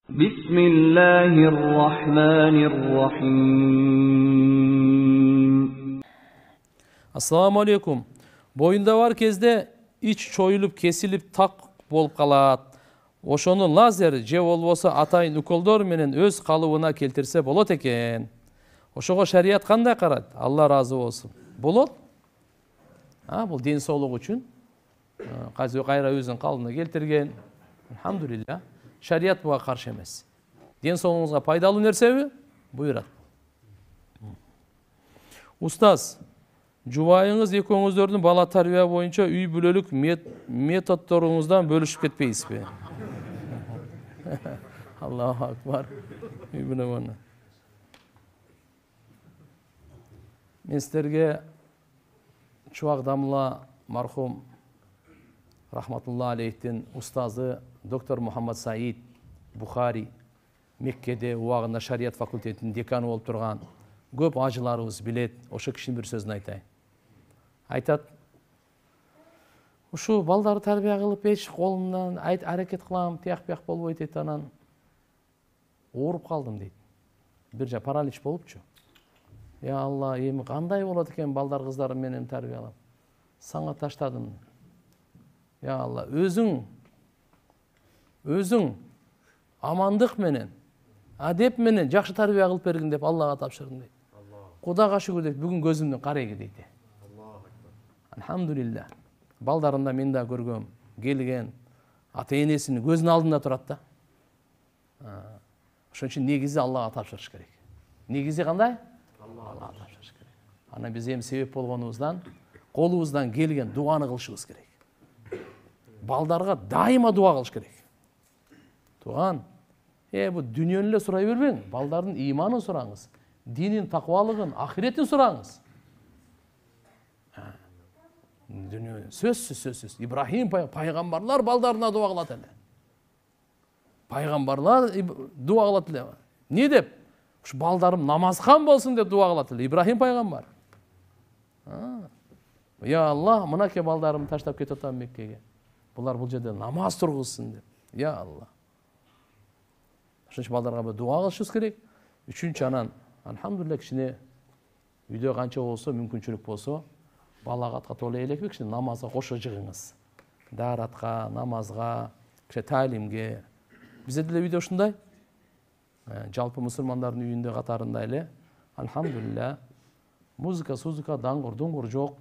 Bismillahirrahmanirrahim. Assalamu alaikum. Boyunda var кезде iç çoyulup kesilip tak болып қалат. Ошону лазер же болбосо атайын уколдор менен өз калыбына келтирсе болот экен. Ошого шарият кандай карайт? Алла разы болсун. Болот? Бул ден соолук үчүн. Кайра өзүнүн калыбына келтирген. Алхамдулилля. Шарият буга каршы эмес. Ден соолугуңузга пайдалуу нерсеби? Буйрат. Устаз, жубайыңыз экөөңүздөрдүн бала тарбия боюнча үй бүлөлүк методдоруңуздан бөлүшүп кетпейсизби? Аллаху акбар. Үй бүлө. Мен сіздерге Чубак Дамла мархум рахматулла алейхтин устазы доктор Мухаммад Саид Бухари Меккеде убагында шарият факультетинин деканы болуп турган көп ажыларыбыз билет. Ошо кишинин бир сөзүн айтайын. Айтат, ушу балдарды тарбия кылып эч колумдан аракет кылам, тияк-бияк болбойт дейт, анан ооруп калдым дейт. Бир жа паралич болупчу. Я Алла, эми кандай болот экен балдар кыздарым менен тарбиялап? Саңа таштадым. Я Алла, өзүң амандык менен, адеп менен жакшы тарбия кылып бергин деп Аллага тапшырдым дейт. Кудайга шүгүр дейт, бүгүн көзүмдүн карайгы дейт. Алхамдулилля. Балдарында мен да көргөм, келген ата-энесинин көзүнүн алдында турат да. Ошон үчүн негизи Аллага тапшырыш керек. Негизи кандай? Аллага тапшырыш керек. Анан биз эми себеп болгонубуздан, колубуздан келген дуаны кылышыбыз керек. Балдарга дайыма дуа кылыш керек. Туган, бу дүниөнү эле сурай бербең, балдардын ыйманын сураңыз, динин, таквалыгын, ахиретин сураңыз. Сөзсүз. Ибрахим пайгамбарлар балдарына дуа кылат эле. Пайгамбарлар дуа кылат эле. Не деп? Ушу балдарым намазхан болсун деп дуа кылат эле. Ибрахим пайгамбар. Я Алла, мынакей балдарымды таштап кетип атам Меккеге. Булар бул жерде намаз тургузсун деп. Я Алла. Ошон үчүн балдарга дуа кылышыбыз керек. Үчүнчү, анан алхамдулилля кичине үйдө канча болсо, мүмкүнчүлүк болсо, балага катуу элекпи, кичине намазга кошо жыгыңыз. Даратка, намазга, кичине таалимге. Бизде деле үйдө ушундай. Жалпы мусулмандардын үйүндө катарында эле алхамдулилля музыка, даңгур жок.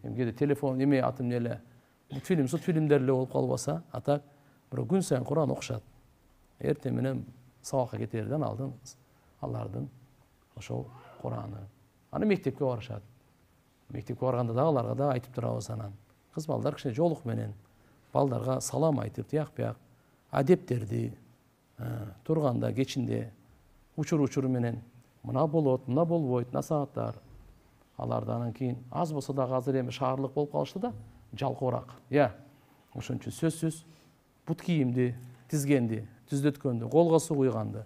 Кээде телефон эме атым эле суд фильмдер эле болуп калбаса, атак бирок күн сайын Куран окушат. Эртең менен сабакка кетерден алдын алардын ошол Кураны. Аны мектепке барышат. Мектепке барганда да аларга да айтып турабыз анан. Кыз балдар кичине жоолук менен балдарга салам айтып, тияк-бияк адептерди турганда кечинде учур менен мына болот, мына болбойт, насааттар. Аларды анан кийин аз болсо да азыр эми шаарлык болуп калышты да, жалкоорак. Ошон үчүн сөзсүз бут кийимди, тизгенди, түздөткөндү, колго суу куйганды,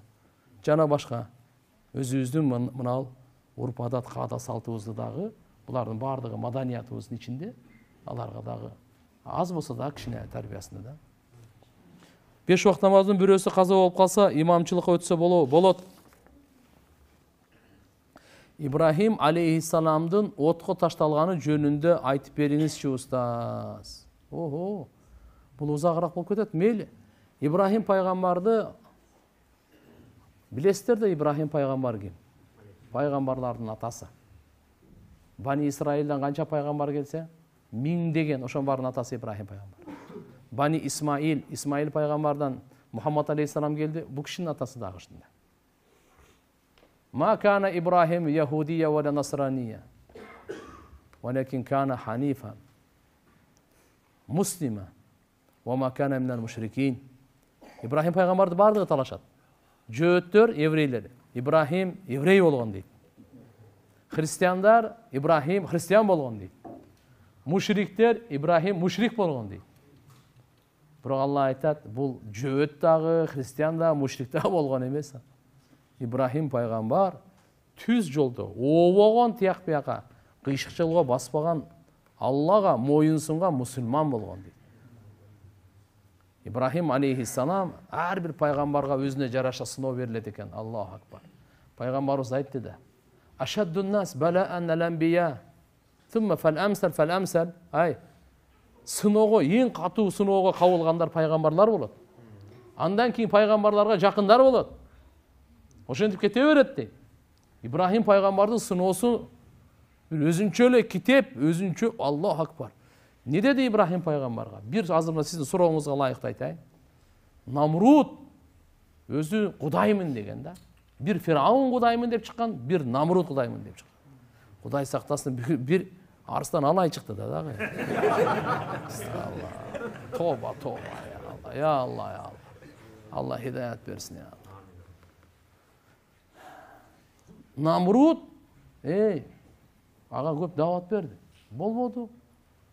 жана башка өзүбүздүн мына урп адат, каада салтыбызды дагы, булардын баардыгы маданиятыбыздын ичинде, аларга дагы аз болсо да кичине тарбиясында да. 5 убак намаздын бирөөсү каза болуп калса, имамчылыкка өтсө болот. Ибрахим алейхиссаламдын отко ташталганы жөнүндө айтып бериңизчи устаз. Бул узагыраак болуп кетет. Мейли. Ибрахим пайгамбарды билесиздер да, Ибрахим пайгамбар ким? Пайгамбарлардын атасы. Бани Исраилден канча пайгамбар келсе, 1000 деген, ошонун баарынын атасы Ибрахим пайгамбар. Бани Исмаил пайгамбардан Мухаммад алейхиссалам келди, бул кишинин атасы дагы ушундай. Ма кана Ибрахим яхудия ва насрания, валекин кана ханифа муслима ва ма кана минал мушрикин. Ибрахим пайгамбарды баардыгы талашат. Жөөттөр, еврейлер. Ибрахим еврей болгон дейт. Христиандар, Ибрахим христиан болгон дейт. Мушриктер, Ибрахим мушрик болгон дейт. Бирок Алла айтат, бул жөөт дагы, христиан да, мушрик да болгон эмес. Ибрахим пайгамбар түз жолдо, обогон тияк-бияка, кыйшыкчылыкка баспаган Аллага моюн сунган мусулман болгон дейт. Ибрахим алейхиссалам ар бир пайгамбарга өзүнө жараша сыноо берилет экен. Аллаху акбар. Пайгамбарыбыз айтты да: "Ашаддун нас балаан ал-анбия, thumma fal-amsal fal-amsal." Ай, сыноого, эң катуу сыноого кабылгандар пайгамбарлар болот. Андан кийин пайгамбарларга жакындар болот. Ошентип кете берет дейт. Ибрахим пайгамбардын сыноосу бир өзүнчө эле китеп, өзүнчө. Аллаху акбар. Не деди Ибрахим пайгамбарга? Бир азыр мына сиздин сурооңузга ылайыктуу айтайын. Намруд өзү кудаймын деген да. Бир Фираун кудаймын деп чыккан, бир Намруд кудаймын деп чыккан. Кудай сактасын, бир арыстан алай чыкты да дагы. Тоба, тоба, я Аллах, я Аллах. Аллах хидаят берсин, я Аллах. Намруд, ага көп дават берди. Болбоду.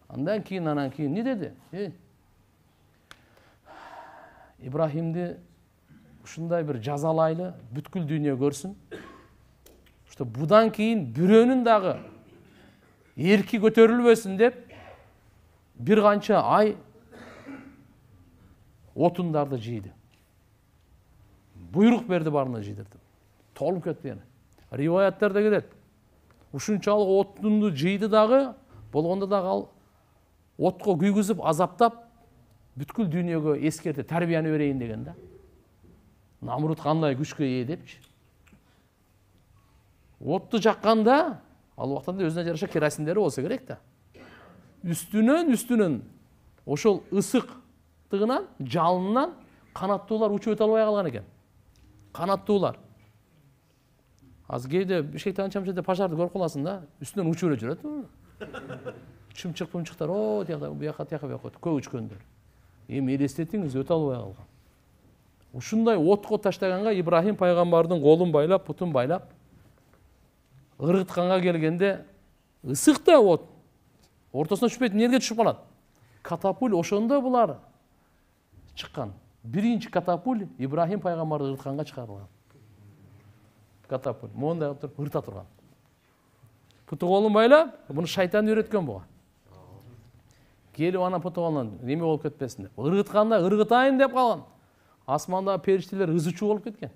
Андан кийин не деди? Ибрахимди ушундай бир жазалайлы, бүткүл дүйнө көрсүн. Что будан кийин бирөөнүн дагы эрки көтөрүлбөсүн деп бир канча ай отундарды жийди. Буйрук берди барына жыйдырды. Толуп кетти эне. Риваяттарда келет. Ушунчалык отунду жийди дагы, болгондо дагы отко күйгүзүп, азаптап, бүткүл дүйнөгө эскерти, тарбияны берейин деген да. Намруд кандай күчкө ээ депчи. Отту жакканда, ал убактанда өзүнө жараша керосиндери болсо керек да. Үстүнөн ошол ысыктыгынан, жалынынан канаттуулар учуп өтө албай калган экен. Канаттуулар. Азыр кээде шейтан чамчыда пожарды көрүп каласың да, үстүнөн учуп эле жүрөт. Чымчык-пымчыктар, тияка, бияка, көк учкөндөр. Эми элестетиңиз, өтө албай калган. Ушундай отко таштаганга Ибрахим пайгамбардын колун байлап, бутун байлап, ыргытканга келгенде ысык да от. Ортосуна түшпөйт, жерге түшүп калат. Катапуль ошондо булар чыккан. Биринчи катапуль Ибрахим пайгамбарды ыргытканга чыгарылган. Катапуль мондай кылып туруп ырта турган. Путу колун байлап, буну шайтан үйрөткөн буга. Келип ана путу колунан неме болуп кетпесин деп. Ыргытканда ыргытайын деп калган. Асмандагы периштелер ызычуу болуп кеткен.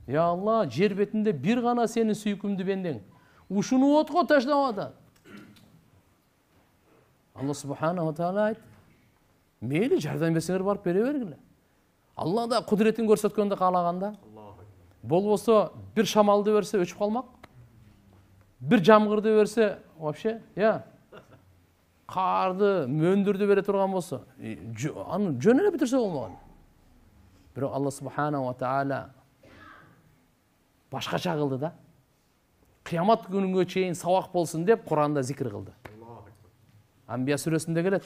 Я Алла, жер бетинде бир гана сенин сүйкүмдүү бендең. Ушуну отко таштап атат. Алла субханаху ва таала айт: "Мейли, жардам берсеңер барып бере бергиле." Алла да кудретин көрсөткөндө каалаганда, болбосо бир шамалды берсе өчүп калмак. Бир жамгырды берсе, вообще, карды, мөндүрдү бере турган болсо, аны жөн эле битирсе болмогон. Бирок Алла субханаху ва таала башкача кылды да. Кыямат күнүнгө чейин сабак болсун деп Куранда зикир кылды. Анбия сүрөсүндө келет.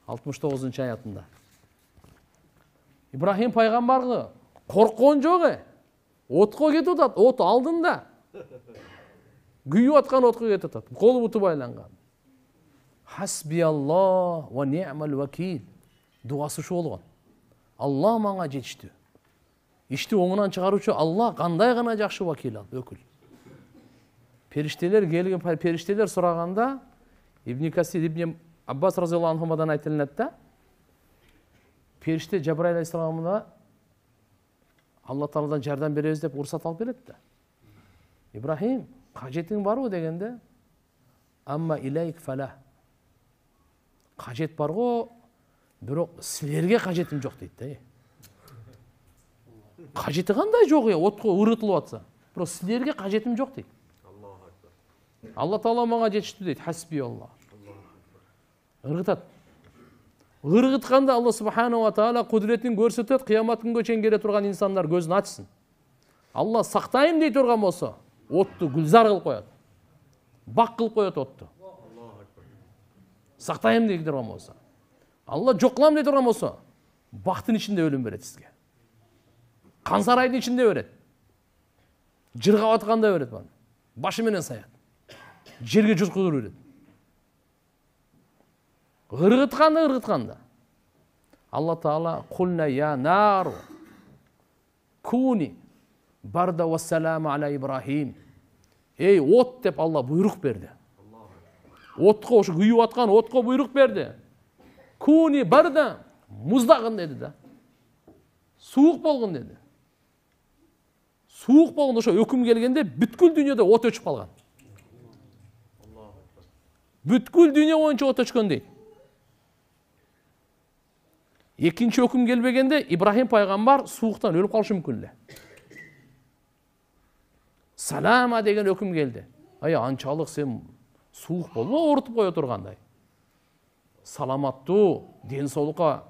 69-аятында. Ибрахим пайгамбарга корккон жок Отко кетип атат, от алдында. Күйүп аткан отко кетип атат. Колу буту байланган. Хасби Аллах ва ни'мал вакил. Дуасы шу болгон. Алла мага жетиштүү. Ишти оңунан чыгаруучу Алла кандай гана жакшы вакил ал, өкүл. Периштелер келген, периштелер сураганда Ибн Касир, Ибн Аббас разияллаху анхумадан айтылат да. Периште Жабраил алейхиссаламга Алла Тааладан жардам беребиз деп урсат алып келет да. Ибрахим, кажетиң барбы дегенде, амма илейк фала. Кажет барго, бирок силерге кажетим жок дейт да. Кажети кандай жок отко ырытылып атса. Бирок силерге кажетим жок дейт. Алла Таала мага жетиштүү дейт. Хасби Аллах. Ыргытат. Ыргытканда Алла субханаху ва таала кудретин көрсөтөт, кыямат күнгө чейин келе турган инсандар көзүн ачсын. Алла сактайм дей турган болсо, отту гүлзар кылып коет. Бак кылып коет отту. Сактайм дей турган болсо. Алла жоккулам дей турган болсо, бактын ичинде өлүм берет сизге. Кан сарайдын ичинде берет. Жыргап атканда берет баны. Башы менен саят. Жерге жуткузуп берет. Ыргытканда. Алла Таала кулна я нару куни барда ва салама аля Ибрахим. Эй от деп Алла буйрук берди. Отко, ошо күйүп аткан отко буйрук берди. Куни барда Muzdagın dedi da. Suuq болгон dedi. Suuq болгондо ошо өкүм келгенде бүткүл дүйнөдө от өчүп калган. Бүткүл дүйнө боюнча от өчкөн дейт. Экинчи өкүм келбегенде Ибрахим пайгамбар сууктан өлүп калышы мүмкүн эле. Салама деген өкүм келди. Анчалык сен суук болбо оорутуп кое тургандай. Саламаттуу, ден соолукка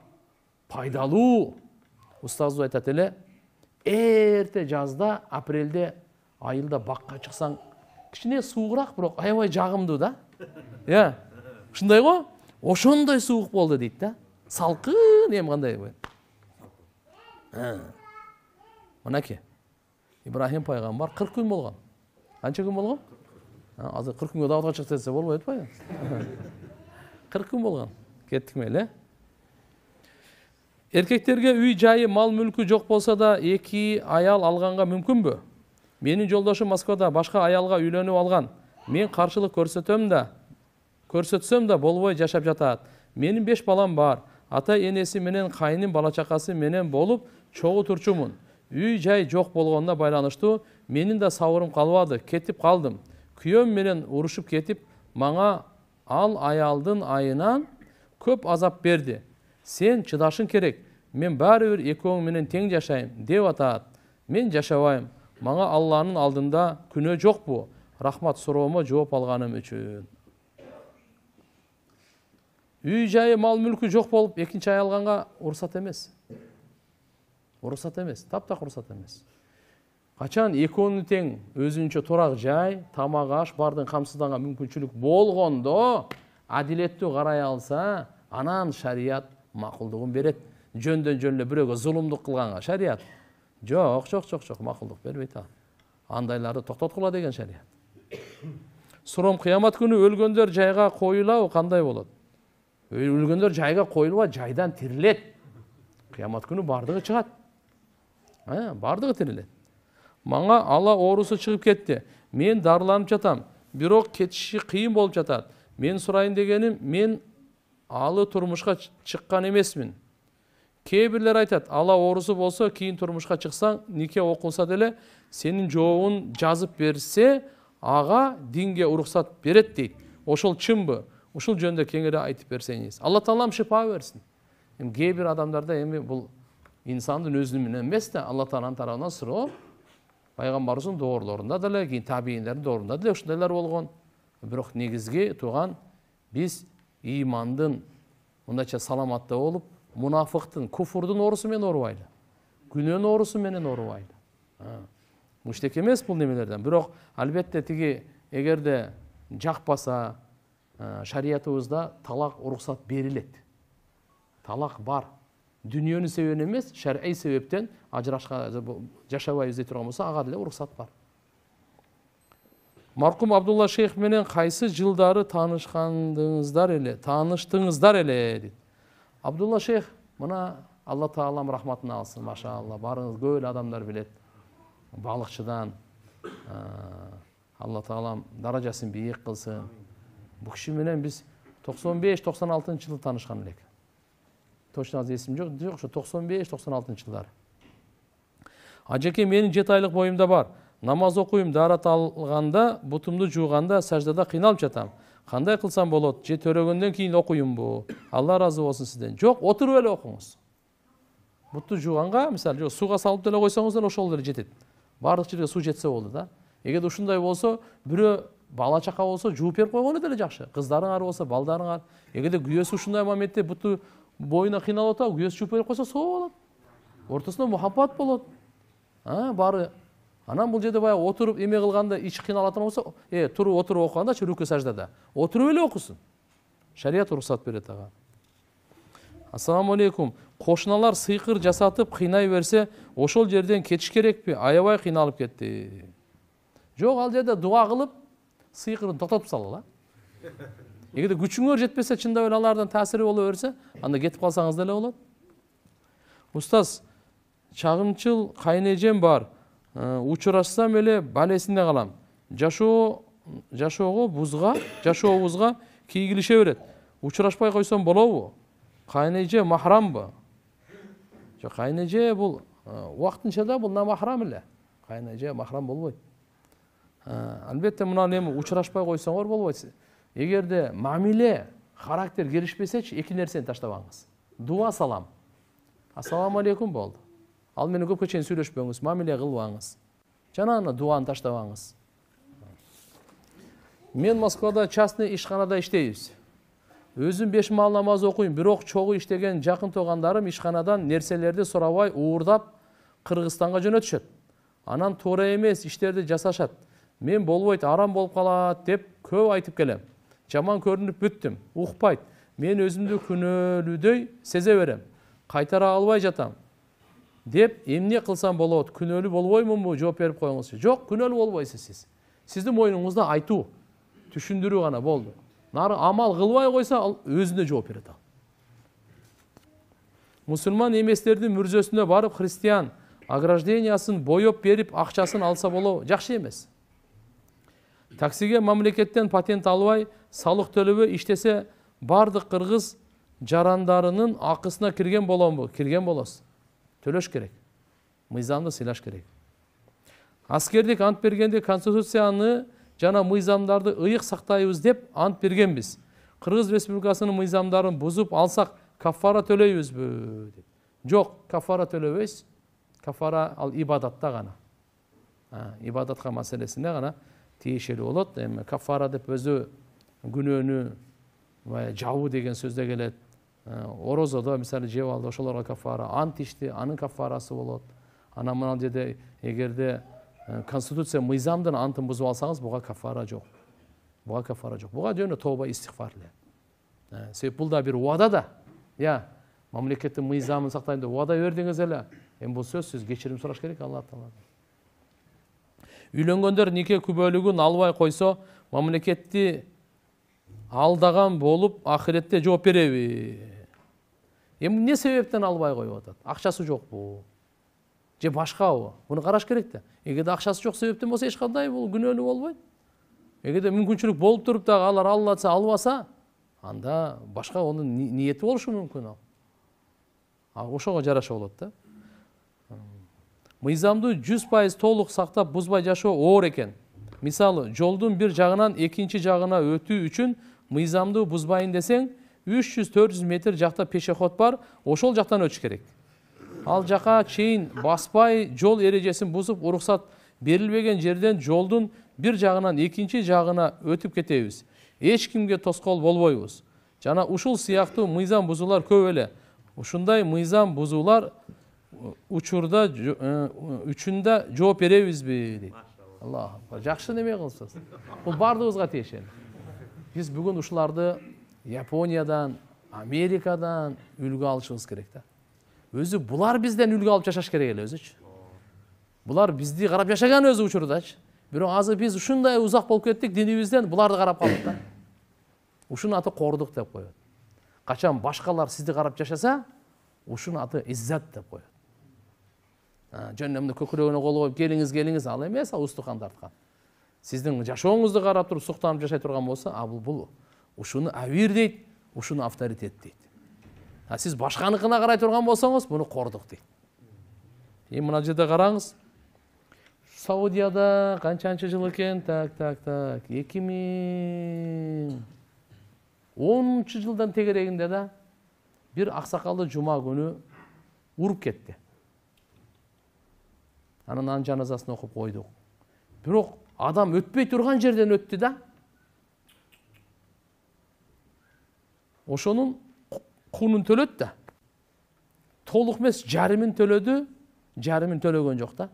пайдалуу. Устазыбыз айтат эле, эрте жазда, апрелде, айылда бакка чыксаң, кичине суугураак, бирок аябай жагымдуу да. Ушундай го? Ошондой суук болду дейт да. Салкын эми кандай бой. Мынакей. Ибрахим пайгамбар 40 күн болгон. Канча күн болгон? Азыр 40 күнгө даатка чыкты десе болбойт атпайбы? 40 күн болгон. Кеттик мейли. Эркектерге үй жайы, мал мүлкү жок болсо да эки аял алганга мүмкүнбү? Менин жолдошум Москвада башка аялга үйлөнүп алган. Мен каршылык көрсөтсөм да болбой жашап жатат. Менин 5 балам бар. Ата энеси менен кайнын бала чакасы менен болуп чогуу турчумун. Үй жай жок болгонуна байланыштуу менин да сабырым калбады, кетип калдым. Күйөөм менен урушуп кетип, мага ал аялдын айынан көп азап берди. Сен чыдашың керек. Мен баары бир экөөң менен тең жашайм деп атат. Мен жашабайм. Мага Алланын алдында күнөө жокпу? Рахмат, суроомо жооп алганым үчүн. Үй жайы, мал мүлкү жок болуп, экинчи ай алганга уруксат эмес. Уруксат эмес, таптак уруксат эмес. Качан экөөнүн тең өзүнчө турак жай, тамак аш, бардын камсызданган мүмкүнчүлүк болгондо адилеттүү карай алса, анан шарият макулдугун берет. Жөндөн жөн эле бирөөгө зулумдук кылганга шарият жок, макулдук бербейт. Андайларды токтоткула деген шарият. Суром, кыямат күнү өлгөндөр жайга коюлабы, кандай болот? Өлгөндөр жайга коюлба, жайдан тирилет. Кыямат күнү бардыгы чыгат. Бардыгы тирилет. Мага ала оорусу чыгып кетти. Мен дарыланып жатам. Бирок кетиши кыйын болуп жатат. Мен сурайын дегеним, мен алы турмушка чыккан эмесмин. Кээ бирлер айтат, ала оорусу болсо, кийин турмушка чыксаң, нике окулса деле, сенин жообун жазып берсе, ага динге уруксат берет дейт. Ошол чынбы? Ушул жөнүндө кеңири айтып берсеңиз. Алла Таалам шифа берсин. Кээ бир адамдарда эми бул инсандын өзүнүн менен эмес да, Алла Тааланын тарабынан суроо. Пайгамбарыбыздын доорлорунда деле, кийин табийиндердин доорунда деле ушундайлар болгон. Бирок негизги туган биз ыймандын мындайча саламатта болуп, мунафыктын, куфурдун оорусу менен оорубайлы. Күнөөнүн оорусу менен оорубайлы. Муштек эмес бул немелерден. Бирок албетте тиги эгерде жакпаса, шариятыбызда талак уруксат берилет. Талак бар. Дүниөнүн себебинен эмес, шар'ий себептен ажырашка жашабайбыз дей турган болсо, ага деле уруксат бар. Маркум Абдулла шейх менен кайсы жылдары тааныштыңыздар эле дейт. Абдулла шейх, мына Алла Таалам рахматын алсын, машаалла, барыңыз көп эле адамдар билет. Балыкчыдан Алла Таалам даражасын бийик кылсын. Бул киши менен биз 95-96 таанышкан элек. Точно азыр эсим жок, ошо 95-96 жылдары. Ажеке, менин 7 айлык боюмда бар. Намаз окуйм, даарат алганда, бутумду жууганда, саждада кыйналып жатам. Кандай кылсам болот? Же төрөгөндөн кийин окуймбу? Алла ыраазы болсун сизден. Жок, отуруп эле окуңуз. Буту жууганга, мисалы, сууга салып деле койсоңуз деле ошол деле жетет. Бардык жерге суу жетсе болду да. Эгерде ушундай болсо, бирөө бала чака болсо жууп берип койгону деле жакшы. Кыздарыңар болсо, балдарыңар. Эгерде күйөөсү ушундай моментте буту боюна кыйналып атат, күйөөсү жууп берип койсо соо болот. Ортосунда мухаббат болот. Бары анан бул жерде баягы отуруп эме кылганда ич кыйналатын болсо, туруп отуруп окуганда рүкү саждада. Отуруп эле окусун. Шарият уруксат берет ага. Ассаламу алейкум. Кошуналар сыйкыр жасатып кыйнай берсе, ошол жерден кетиш керекпи? Аябай кыйналып кетти. Жок, ал жерде дуа кылып, сыйкырын токтотуп салгыла. Эгерде күчүңөр жетпесе, чындап эле алардан таасири боло берсе, анда кетип калсаңыз деле болот. Устаз, чагымчыл кайнэжем бар. Учурашсам эле балесинде калам. Жашообузга кийгилише берет. Учурашпай койсом болобу? Кайнеже махрамбы? Жок, кайнеже бул убактынча бул намахрам эле. Кайнеже махрам болбойт. Албетте мына эми учурашпай койсоңор болбойт. Эгерде мамиле, характер келишпесечи, эки нерсени таштабаңыз. Дуа салам. Ассаламу алейкум болду. Ал менен көпкө чейин сүйлөшпөңүз, мамиле кылбаңыз. Жана аны дуаны таштабаңыз. Мен Москвада частный ишканада иштейбиз. Өзүм 5 маал намаз окуйм, бирок чогуу иштеген жакын туугандарым ишканадан нерселерди сурабай уурдап Кыргызстанга жөнөтүшөт. Анан туура эмес иштерди жасашат. Мен болбойт, арам болуп калат деп көп айтып келем. Жаман көрүнүп бүттүм, укпайт. Мен өзүмдү күнөөлүүдөй сезе берем. Кайтара албай жатам. Деп эмне кылсам болот? Күнөөлүү болбоймунбу? Жооп берип коюңузчу. Жок, күнөөлүү болбойсуз сиз. Сиздин мойнуңузда айтуу, түшүндүрүү гана болду. Нары амал кылбай койсо, ал өзүнө жооп берет ал. Мусулман эместердин мүрзөсүнө барып христиан ограждениясын боёп берип акчасын алса болобу? Жакшы эмес. Таксиге мамлекеттен патент албай, салык төлөбөй иштесе, бардык кыргыз жарандарынын акысына кирген боломбу? Кирген болосуз. Төлөш керек. Мыйзамды сыйлаш керек. Аскердик ант бергенде конституцияны жана мыйзамдарды ыйык сактайбыз деп ант бергенбиз. Кыргыз Республикасынын мыйзамдарын бузуп алсак, кафара төлөйбүзбү? Жок, кафара төлөбөйбүз. Кафара ал ибадатта гана. Ибадатка маселесинде гана тиешелүү болот. Эми кафара деп өзү күнөөнү жабуу деген сөздө келет. Орозодо мисалы жеп алды, ошолорго кафара, ант ичти, анын кафарасы болот. Анан мына жерде эгерде конституция мыйзамдын антын бузуп алсаңыз, буга кафара жок. Буга кафара жок. Буга жөнү тооба истигфар эле. Себеп бул да бир убада да. Мамлекеттин мыйзамын сактайм деп убада бердиңиз эле. Эми бул сөзсүз кечирим сураш керек Алла Тааладан. Үйлөнгөндөр нике күбөлүгүн албай койсо, мамлекетти алдаган болуп ахиретте жооп береби? Эми эмне себептен албай коюп атат? Акчасы жокпу? Же башкабы? Буну караш керек да. Эгерде акчасы жок себептен болсо, эч кандай бул күнөөлүү болбойт. Эгерде мүмкүнчүлүк болуп туруп дагы алар алса, албаса, анда башка онун ниети болушу мүмкүн ал. Ошого жараша болот да. Мыйзамды 100% толук сактап бузбай жашоо оор экен. Мисалы, жолдун бир жагынан экинчи жагына өтүү үчүн мыйзамды бузбайын десең, 300-400 метр жакта пешеход бар, ошол жактан өтүш керек. Ал жака чейин баспай жол эрежесин бузуп, уруксат берилбеген жерден жолдун бир жагынан экинчи жагына өтүп кетебиз. Эч кимге тоскоол болбойбуз. Жана ушул сыяктуу мыйзам бузуулар көп эле. Ушундай мыйзам бузуулар үчүндө жооп беребизби дейт. Аллах, жакшы неме кылсыз. Бул бардыгыбызга тиешелүү. Биз бүгүн ушуларды Япониядан, Америкадан үлгү алышыбыз керек да. Өзү булар бизден үлгү алып жашаш керек эле өзүчү. Булар бизди карап жашаган өзү учурдачы. Бирок азыр биз ушундай узак болуп кеттик динибизден, буларды карап калдык да. Ушунун аты кордук деп коет. Качан башкалар сизди карап жашаса, ушунун аты иззат деп коет. Жөнөмдү көкүрөгүнө кол коюп келиңиз, ал эмес, ал устукан тарткан. Сиздин жашооңузду карап туруп суктанып жашай турган болсо, бул ушуну авир дейт, ушуну авторитет дейт. Сиз башканыкына карай турган болсоңуз, буну кордук дейт. Эми мына жерде караңыз. Саудияда канчанчы жыл экен? 2010 жылдан тегерегинде да бир аксакалды жума күнү уруп кетти. Анын жаназасын окуп койдук. Бирок адам өтпөй турган жерден өттү да. Ошонун кунун төлөт да. Толук эмес, жарымын төлөдү, жарымын төлөгөн жок да.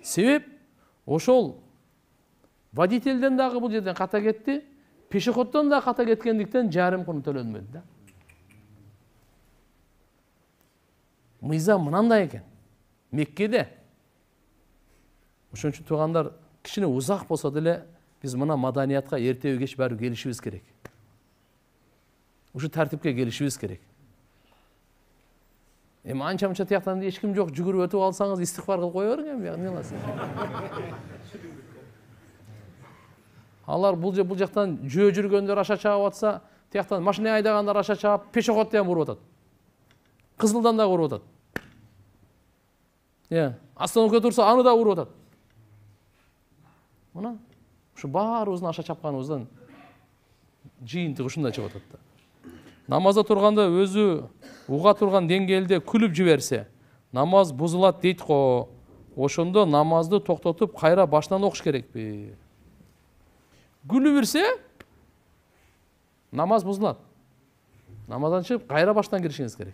Себеп ошол водительден дагы бул жерден ката кетти, пешеходдон да ката кеткендиктен жарым кунун төлөнбөдү да. Мыйзам мынандай экен. Меккеде. Ошон үчүн туугандар, кичине узак болсо деле биз мына маданиятка эртеби кеч баары келишибиз керек. Ушу тартипке келишибиз керек. Эми анча-мынча тияктан эч ким жок, жүгүрүп өтүп алсаңыз, истигфар кылып кое бериң эми, эмне кыласыз? Алар бул жактан жөө жүргөндөр аша чыгып атса, тияктан машина айдагандар аша чаап, пешоход дагы уруп атат. Кызылдан дагы уруп атат. Остановка турса, аны да уруп атат. Мына ушу баарыбыздын аша чапканыбыздан жыйынтыгы ушундай чыгып атат да. Намазда турганда өзү уга турган деңгээлде күлүп жиберсе, намаз бузулат дейт го. Ошондо намазды токтотуп, кайра башынан окуш керекпи? Күлүп берсе, намаз бузулат. Намаздан чыгып, кайра баштан киришиңиз керек.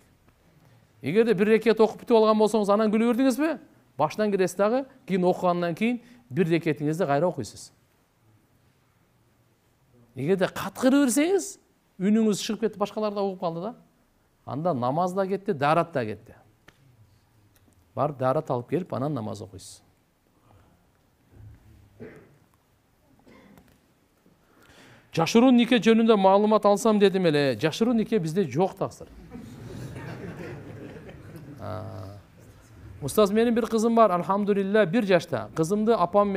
Эгерде бир рекет окуп бүтүп алган болсоңуз, анан күлүп бердиңизби? Баштан киресиз дагы, кийин окугандан кийин бир рекетиңизди кайра окуйсуз. Эгерде каткырып берсеңиз, үнүңүз чыгып кетти, башкалар да угуп калды да. Анда намаз да кетти, даарат да кетти. Барып даарат алып келип, анан намаз окуйсуз. Жашыруу нике жөнүндө маалымат алсам дедим эле. Жашыруу нике бизде жок таксыр. Устаз, менин бир кызым бар, алхамдулилла, 1 жашта. Кызымды апам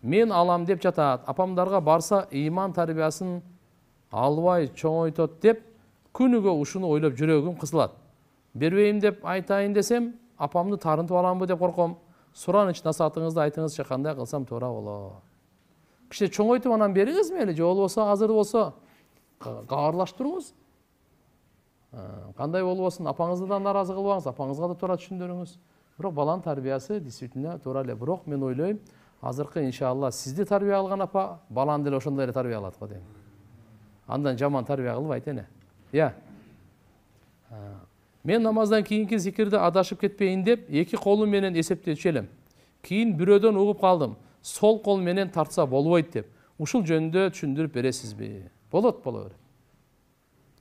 мен алам деп жатат. Апамдарга барса ыйман тарбиясын албай чоңойтот деп, күнүгө ушуну ойлоп жүрөгүм кысылат. Бербейм деп айтайын десем, апамды тарынтып аламбы деп корком. Сураныч насаатыңызды айтыңызчы, кандай кылсам туура болот? Кичине чоңойтуп анан бериңиз мейли, же болбосо азыр болсо кабарлаштырыңыз. Кандай болбосун, апаңызды да наразы кылбаңыз, апаңызга да туура түшүндүрүңүз. Бирок баланын тарбиясы действительно туура эле. Бирок мен ойлойм, азыркы иншалла сизди тарбия алган апа баланы деле ошондой эле тарбия алат го дейм. Андан жаман тарбия кылбайт эне. Мен намаздан кийинки зикирди адашып кетпейин деп, 2 колум менен эсептечү элем. Кийин бирөөдөн угуп калдым. Сол кол менен тартса болбойт деп. Ушул жөнүндө түшүндүрүп бересизби? Болот, боло берет.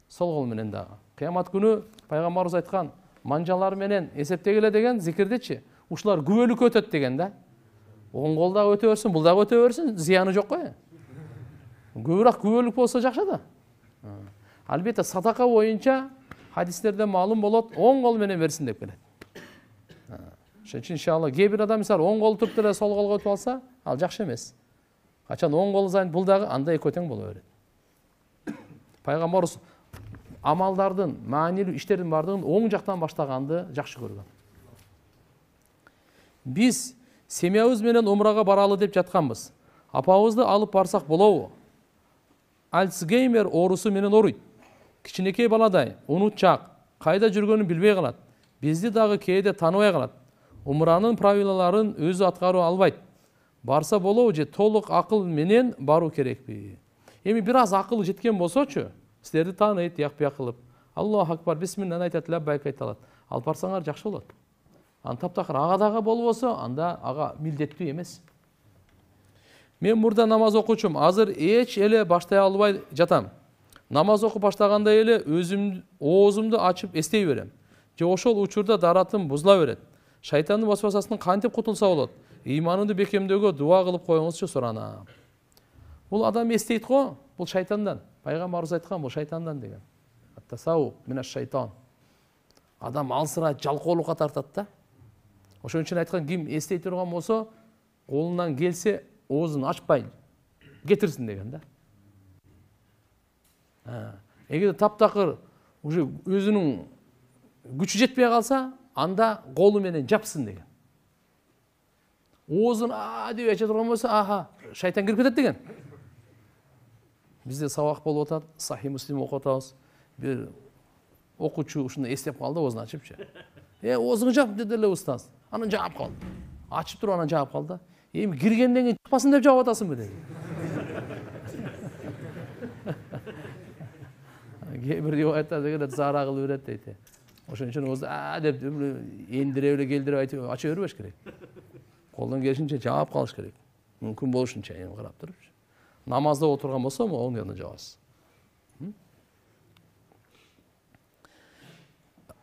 Сол кол менен дагы. Кыямат күнү пайгамбарыбыз айткан, манжалар менен эсептегиле деген зикирдичи. Ушулар күбөлүккө өтөт деген да. Оң кол дагы өтө берсин, бул дагы өтө берсин, зыяны жок го. Көбүрөөк күбөлүк болсо жакшы да. Албетте садака боюнча хадистерде маалым болот, оң кол менен берсин деп келет. Ошон үчүн иншалла кээ бир адам мисалы оң кол туруп деле сол колго өтүп алса, ал жакшы эмес. Качан оң кол зайын бул дагы анда эки өтөң боло берет. Пайгамбарыбыз амалдардын, маанилүү иштердин бардыгын оң жактан баштаганды жакшы көргөн. Биз семьябыз менен умрага баралы деп жатканбыз. Апабызды алып барсак болобу? Альцгеймер оорусу менен ооруйт. Кичинекей баладай, унутчак, кайда жүргөнүн билбей калат. Бизди дагы кээде тааныбай калат. Умранын правилаларын өзү аткарып албайт. Барса болобу же толук акыл менен баруу керекпи? Эми бир аз акыл жеткен болсочу, силерди тааныйт, тияк-бияк кылып, Аллаху акбар, бисмилlah айтат, лаббайк айта алат. Алып барсаңар жакшы болот. Аны таптакыр ага дагы болбосо, анда ага милдеттүү эмес. Мен мурда намаз окучум, азыр эч эле баштай албай жатам. Намаз окуп баштаганда эле өзүм оозумду ачып эстей берем. Же ошол учурда даратым бузула берет. Шайтандын басбасасынан кантип кутулса болот? Ыйманымды бекемдөөгө дуа кылып коюңузчу суранам. Бул адам эстейт го, бул шайтандан. Пайгамбарыбыз айткан, бул шайтандан деген. Ат-тасау минаш шайтан. Адам алсырайт, жалкоолукка тартат да. Ошон үчүн айткан, ким эстей турган болсо, колунан келсе оозун ачпай кетирсин деген да. Эгер таптакыр уже өзүнүн күчү жетпей калса, анда колу менен жапсын деген. Оозун деп ача турган болсо, шайтан кирип кетет деген. Бизде сабак болуп атат, Сахи Муслим окуп атабыз. Бир окуучу ушуну эстеп калды, оозун ачыпчы. Оозуңду жап деди эле устаз. Анан жаап калды. Ачып туруп анан жаап калды. Эми киргенден кийин чыкпасын деп жаап атасыңбы деди. Бир риwayatта дегенде зара кылып берет дейт. Ошон үчүн оозду деп эндире эле келдирип айтып ача бербеш керек. Колдон келишинче жаап калыш керек. Мүмкүн болушунча эми карап турупчу. Намазда отурган болсо, оң жагына жабасыз.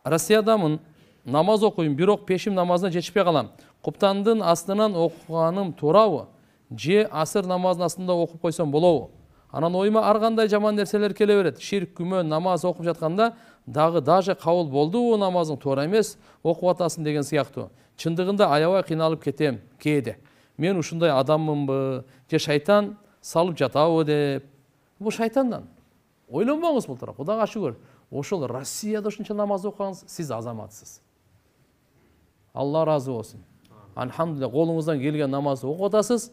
Россиядамын, намаз окуйм, бирок пешим намазына жетишпей калам. Куптандын астынан окуганым туурабы? Же асыр намазынын астында окуп койсом болобу? Анан оюма ар кандай жаман нерселер келе берет. Ширк, күмөн, намаз окуп жатканда дагы даже кабыл болдубу намазың туура эмес, окуп атасың деген сыяктуу. Чындыгында аябай кыйналып кетем кээде. Мен ушундай адаммынбы, же шайтан салып жатабы деп Бул шайтандан. Ойлонбоңуз бул тарап. Кудайга шүгүр. Ошол Россияда ушунча намаз окугаңыз, сиз азаматсыз. Алла разы болсун. Алхамдулилlah, колуңуздан келген намазды окуп атасыз.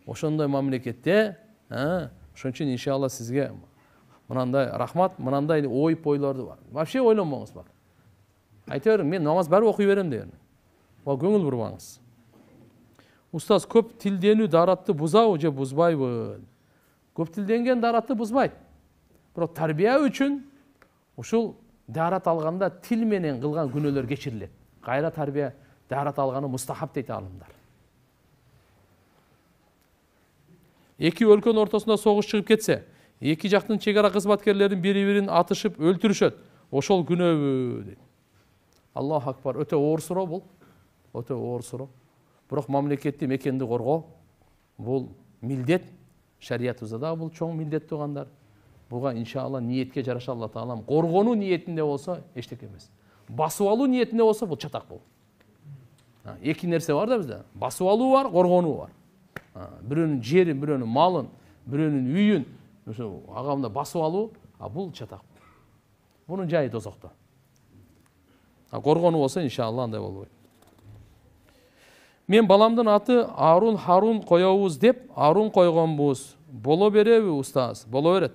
Ошондой мамлекетте, ошон үчүн иншалла сизге мынандай рахмат, мынандай ойлорду бар. Вообще ойлонбоңуз бар. Айта бериң, мен намаз баары окуй берем деген. Көңүл бурбаңыз. Устаз, көп тилденүү даратты бузабы же бузбайбы? Көп тилденген даратты бузбайт. Бирок тарбия үчүн ушул дарат алганда тил менен кылган күнөөлөр кечирилет. Кайра тарбия дарат алганы мустахаб дейт алымдар. Эки өлкөнүн ортосунда согуш чыгып кетсе, эки жактын чек ара кызматкерлерин бири-бирин атышып өлтүрүшөт. Ошол күнөөбү дейт. Аллаху акбар, өтө оор суроо бул. Өтө оор суроо. Бирок мамлекетти мекенди коргоо бул милдет. Шариятыбызда да бул чоң милдет тугандар. Буга иншалла ниетке жараша Алла таалам коргонуу ниетинде болсо эчтеке эмес. Басып алуу ниетинде болсо бул чатак бул. Эки нерсе бар да бизде. Басып алуу бар, коргонуу бар. Бирөөнүн жерин, бирөөнүн малын, бирөөнүн үйүн ошо агамда басып алуу, бул чатак. Бунун жайы дозокто. Коргонуу болсо иншалла андай болбойт. Мен баламдын аты Харун коебуз деп Арун койгонбуз. Боло береби устаз? Боло берет.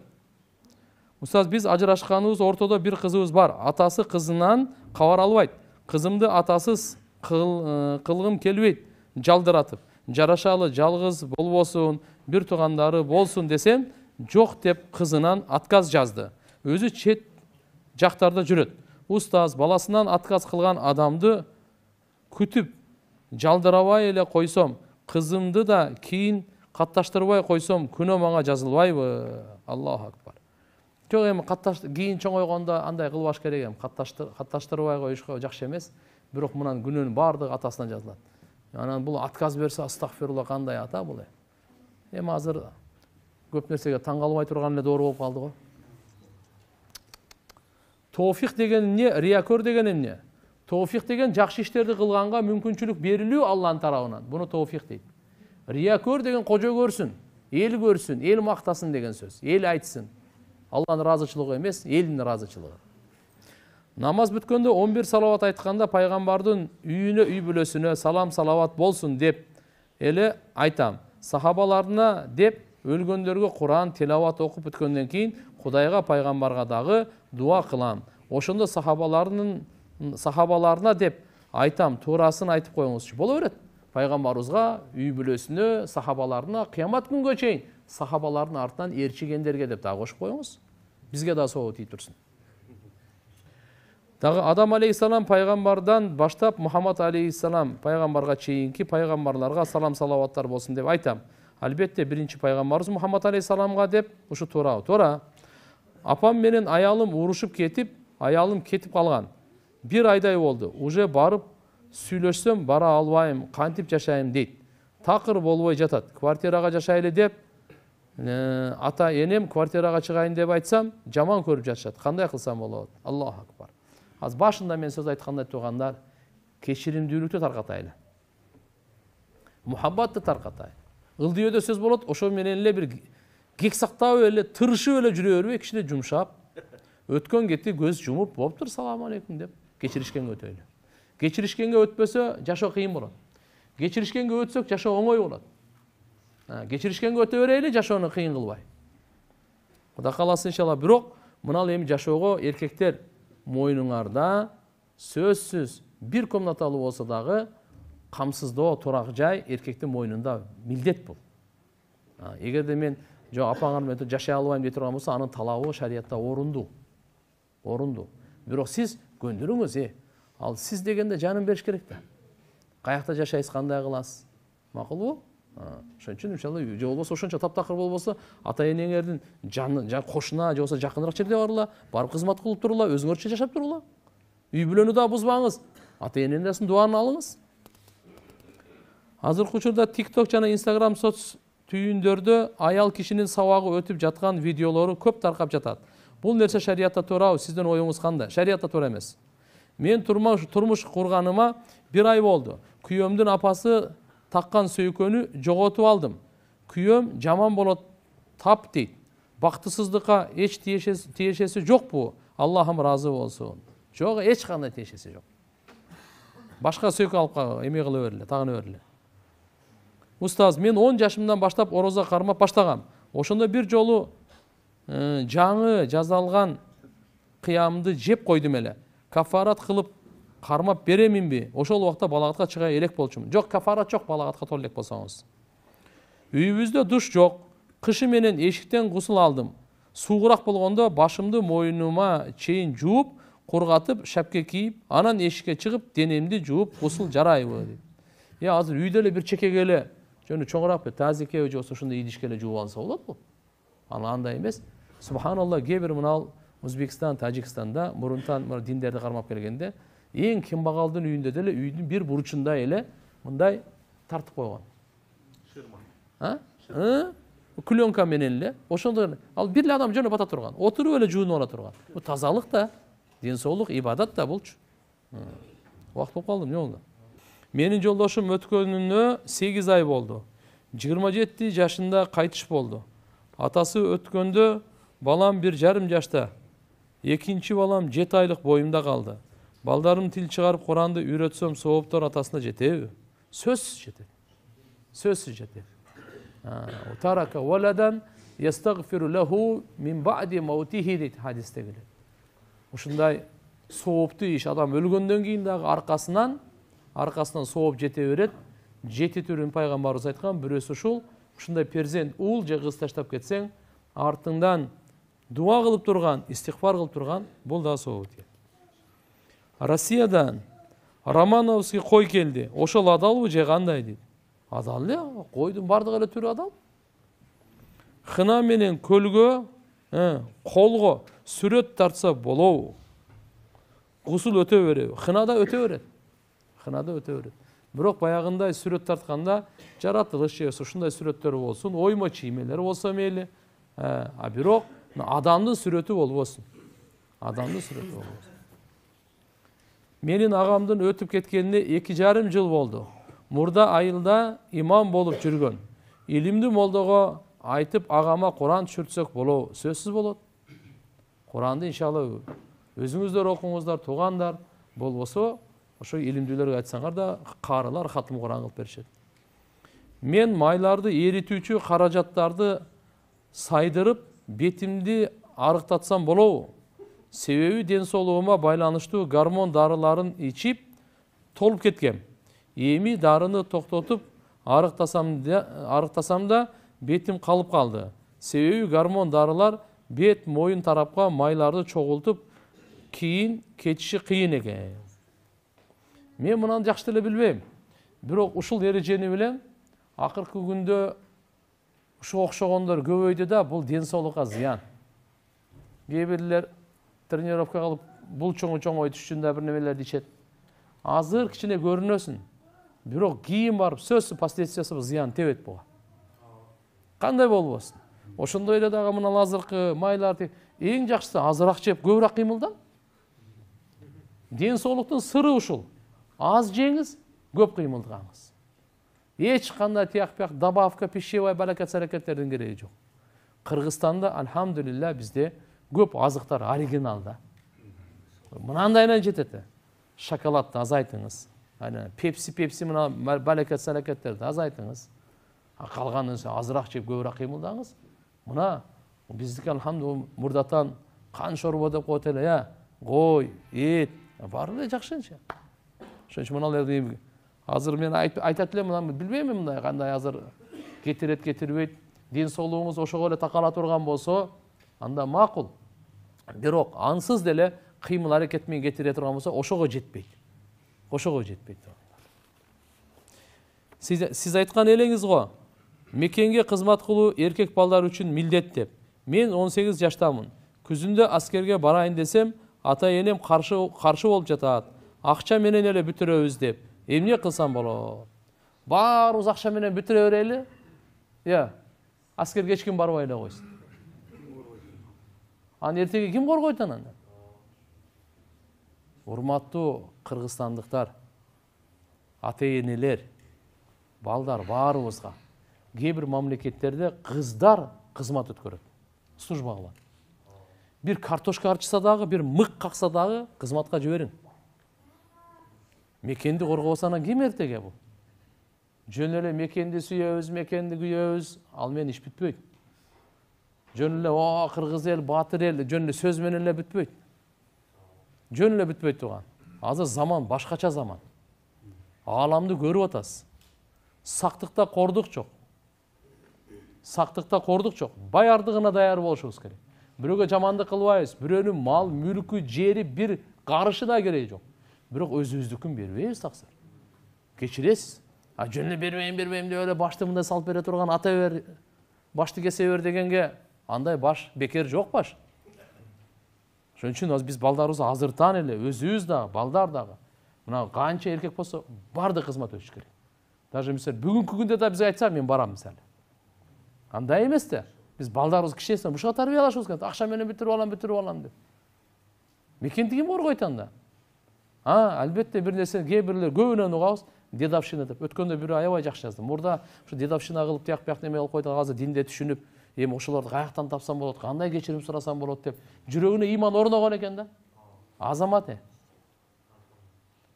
Устаз, биз ажырашканыбыз, ортодо бир кызыбыз бар. Атасы кызынан кабар албайт. Кызымды атасыз кылгым келбейт. Жалдыратып, жарашалы жалгыз болбосун, бир туугандары болсун десем, жок деп кызынан отказ жазды. Өзү чет жактарда жүрөт. Устаз, баласынан отказ кылган адамды күтүп жалдырабай эле койсом, кызымды да кийин катташтырбай койсом, күнөө мага жазылбайбы? Аллаху акбар. Жок, эми кийин чоңойгондо андай кылбаш керек эми. Катташтырбай коюшка жакшы эмес. Бирок мунан күнөөнүн баардыгы атасына жазылат. Анан бул отказ берсе, астагфирулла, кандай ата бул? Эми азыр көп нерсеге таң калбай турган эле доор болуп калды го. Тофик деген эмне? Риякөр деген эмне? Тофик деген жакшы иштерди кылганга мүмкүнчүлүк берилүү Алланын тарабынан. Буну тофик дейт. Риякөр деген кожо көрсүн, эл мактасын деген сөз. Эл айтсын. Алланын разычылыгы эмес, элдин разычылыгы. Намаз бүткөндө 11 салават айтканда пайгамбардын үйүнө, үй бүлөсүнө салам салават болсун деп эле айтам. Сахабаларына деп өлгөндөргө Куран тилават окуп бүткөндөн кийин Кудайга, пайгамбарга дагы дуа кылам. Ошондо сахабаларына деп айтам, туурасын айтып коюңузчу. Боло берет. Пайгамбарыбызга, үй бүлөсүнө, сахабаларына, кыямат күнгө чейин сахабалардын артынан ээрчигендерге деп дагы кошуп коюңуз. Бизге да соо тийип турсун. Дагы Адам алейхиссалам пайгамбардан баштап Мухаммад алейхиссалам пайгамбарга чейинки пайгамбарларга салам салаваттар болсун деп айтам. Албетте биринчи пайгамбарыбыз Мухаммад алейхиссаламга деп ушу туура. Туура. Апам менен аялым урушуп кетип, аялым кетип калган. Бир айдай болду. Уже барып сүйлөшсөм бара албайм, кантип жашайм дейт. Такыр болбой жатат. Квартирага жашайлы деп ата энем квартирага чыгайын деп айтсам, жаман көрүп жатышат. Кандай кылсам болот? Аллаху акбар. Az başında men söz ayткандай тугандар, кечиримдүүлүктү таркатайлы. Мухаббатты таркатайлы. Ылдыйөдө сөз болот, ошо менен эле бир кек сактап эле, тырышып эле жүрө бербей, кичине жумшап, өткөн кетти, көз жумуп, болуптур, салам алейкум деп, кечиришкенге өтөйлү. Кечиришкенге өтпөсө, жашоо кыйын болот. Кечиришкенге өтсөк, жашоо оңой болот. Кечиришкенге өтө берели, жашоону кыйын кылбай. Кудай кааласа иншалла, бирок мына эми жашоого эркектер мойнуңарда сөзсүз бир комнаталуу болсо дагы камсыздоо, турак жай эркектин мойнунда милдет бул. Эгерде мен жок апаңар менен жашай албайм дей турган болсо, анын талабы шариятта орундуу. Бирок сиз көндүрүңүз, ал сиз дегенде жанын бериш керек да. Каякта жашайсыз, кандай кыласыз? Макулбу? Ошон үчүн иншалла же болбосо ошончо таптакыр болбосо ата-энеңердин жаны, кошуна же болбосо жакыныраак жерде барыла, барып кызмат кылып турула, өзүңөрчө жашап турула. Үй бүлөнү да бузбаңыз. Ата-энеңердин дуанын алыңыз. Азыркы учурда TikTok жана Instagram соц түйүндөрдө аял кишинин сабагы өтүп жаткан видеолору көп таркап жатат. Бул нерсе шариятта туурабы? Сиздин оюңуз кандай? Шариятта туура эмес. Мен турмуш курганыма 1 ай болду. Күйөөмдүн апасы таккан сөйкөнү жоготуп алдым. Күйөөм жаман болот тап дейт. бактысыздыкка эч тиешеси жок бу. Аллахым разы болсун. Жок, эч кандай тиешеси жок. Башка сөйкө алып эме кыла берле, тагына берле. Устаз, мен 10 жашымдан баштап ороза кармап баштагам. Ошондо бир жолу жаңы жазалган кыямды жеп койдум эле. Кафарат кылып кармап береминби? Ошол убакта балагатка чыга элек болчумун. Жок, кафарат жок балагатка толо элек болсоңуз. Үйүбүздө душ жок. Кышы менен эшиктен гусул алдым. Суугураак болгондо башымды мойнума чейин жууп, кургатып, шапке кийип, анан эшикке чыгып, денемди жууп, гусул жарайбы дейт. Азыр үйдө эле бир чекеге эле жөнү чоңураак тазике же ошондой идишке эле жууп алса болот бу. Андай эмес. Субханалла, кээ-бир мынау Өзбекстан, Тажикстанда мурунтан диндерди кармап келгенде, эң кембагалдын үйүндө деле үйдүн бир бурчунда эле мындай тартып койгон. Шырма. Клёнка менен эле. Ошондо ал бир адам жөнөп ата турган. Отуруп эле жуунуп ала турган. Бу тазалык да, ден соолук, ибадат да болчу. Убакыт болуп калды, эмне болду? Менин жолдошум өткөнүнө 8 ай болду. 27 жашында кайтыш болду. Атасы өткөндө балам 1,5 жашта. Экинчи балам 7 айлык боюмда калды. Балдарым тил чыгарып Куранды үйрөтсөм, сооптор атасына жетеби? Сөзсүз жетет. Сөзсүз жетет. Тарака валадан ястагфиру лаху мин ба'ди маутихи дейт хадисте келет. Ушундай сооптуу иш адам өлгөндөн кийин дагы аркасынан сооп жете берет. 7 түрүн пайгамбарыбыз айткан, бирөөсү ушул. Ушундай перзент уул же кыз таштап кетсең, артыңдан дуа кылып турган, истигфар кылып турган, бул да сооп. Россиядан Романовский кой келди. Ошол адалбы же кандай дейт? Адал эле, койдун бардыгы эле түрү адал. Хына менен көлгө, колго сүрөт тартса болобу? Гусул өтө береби? Хынада өтө берет. Бирок баягындай сүрөт тартканда жаратылыш же ушундай сүрөттөр болсун, оймо чиймелер болсо мейли. Бирок адамдын сүрөтү болбосун. Менин агамдын өтүп кеткенине 2,5 жыл болду. Мурда айылда имам болуп жүргөн. Илимди молдого айтып агама Куран түшүртсөк болобу? Сөзсүз болот. Куранды иншалла өзүңүздөр окуңуздар, туугандар болбосо, ошо илимдүүлөргө айтсаңар да карылар хатым Куран кылып беришет. Мен майларды эритүүчү каражаттарды сайдырып, бетимди арыктатсам болобу? Себеби ден соолугума байланыштуу гормон дарыларын ичип толуп кеткем. Эми дарыны токтотуп арыктасам да бетим калып калды. Себеби гормон дарылар бет, моюн тарапка майларды чогултуп кийин кетиши кыйын экен. Мен мынаны жакшы эле билбейм. Бирок ушул эрежени билем, акыркы күндө ушу окшогондор көбөйдү да, бул ден соолукка зыян. Кээ бирлер тренировка кылып, бул чоң түшүндө бир немелерди ичет. Азыр кичине көрүнөсүн. Бирок кийин барып сөзсүз последствиясы зыян тебет буга. Кандай болбосун? Ошондой эле дагы мына азыркы майларды эң жакшысы азыраак жеп, көбүрөөк кыймылдан. Ден соолуктун сыры ушул. Аз жеңиз, көп кыймылдаңыз. Эч кандай тияк-пияк, добавка, пищевой баракат-саракеттердин кереги жок. Кыргызстанда, алхамдулилла, бизде көп азыктар оригиналда. Мынандайынан жетет. Шоколадты азайтыңыз. Пепси мына баракат-саракеттерди азайтыңыз. Калганын азыраак жеп, көбүрөөк кыймылдаңыз. Мына биздики алхамдулилла мурдатан кан шорба деп коет эле, кой, эт, баары эле жакшынча. Ошон үчүн мына азыр мен айтат элем, мына билбейм мындай кандай азыр кетирет, кетирбейт. Ден соолугуңуз ошого эле такала турган болсо, анда макул. Бирок ансыз деле кыймыл аракет менен кетире турган болсо, ошого жетпейт. Сиз айткан элеңиз го, мекенге кызмат кылуу эркек балдар үчүн милдет деп. Мен 18 жаштамын. Күзүндө аскерге барайын десем, ата-энем каршы болуп жатат. Акча менен эле бүтүрөбүз деп. Эмне кылсам болот? Баарыбыз акча менен бүтүрө берели? Аскерге эч ким барбай эле койсун. Аны эртеге ким коргойт анан? Урматтуу кыргызстандыктар, ата-энелер, балдар баарыбызга кээ бир мамлекеттерде кыздар кызмат өткөрөт. служба кылат. Бир картошка арчыса дагы, бир мык какса дагы кызматка жибериң. Мекенди коргобосо анан ким эртеге бул? Жөн эле мекенди сүйөбүз, мекенди күйөбүз, ал менен иш бүтпөйт. Жөн эле о кыргыз эл, батыр эл, жөн эле сөз менен эле бүтпөйт. Жөн эле бүтпөйт туган. Азыр заман башкача заман. Ааламды көрүп атасыз. Сактыкта кордук жок. Сактыкта кордук жок. Баярдыгына даяр болушубуз керек. Бирөөгө жамандык кылбайбыз. Бирөөнүн мал, мүлкү, жери бир карышы да кереги жок. Бирок өзүбүздүкүн бербейбиз таксыр. Кечиресиз. Жөн эле бербейм деп эле башты мындай салып бере турган ата бер, башты кесе бер дегенге андай баш бекер жок баш. Ошон үчүн биз балдарыбызды азыртан эле өзүбүз дагы, балдар дагы мына канча эркек болсо бардык кызмат өтүш керек. Даже мисалы бүгүнкү күндө да бизге айтса мен барам мисалы. Андай эмес да. Биз балдарыбызды кичинесинен бушуга тарбиялашыбыз керек. Акча менен бүтүрүп алам деп. Мекенди ким коргойт анда? Албетте бир нерсе кээ бирлер көбүнөн угабыз, дедовщина деп. Өткөндө бирөө аябай жакшы жазды. Мурда ушу дедовщина кылып, тияк неме кылып койдук, азыр динде түшүнүп, эми ошолорду каяктан тапсам болот, кандай кечирим сурасам болот деп жүрөгүнө иман орногон экен да. Азамат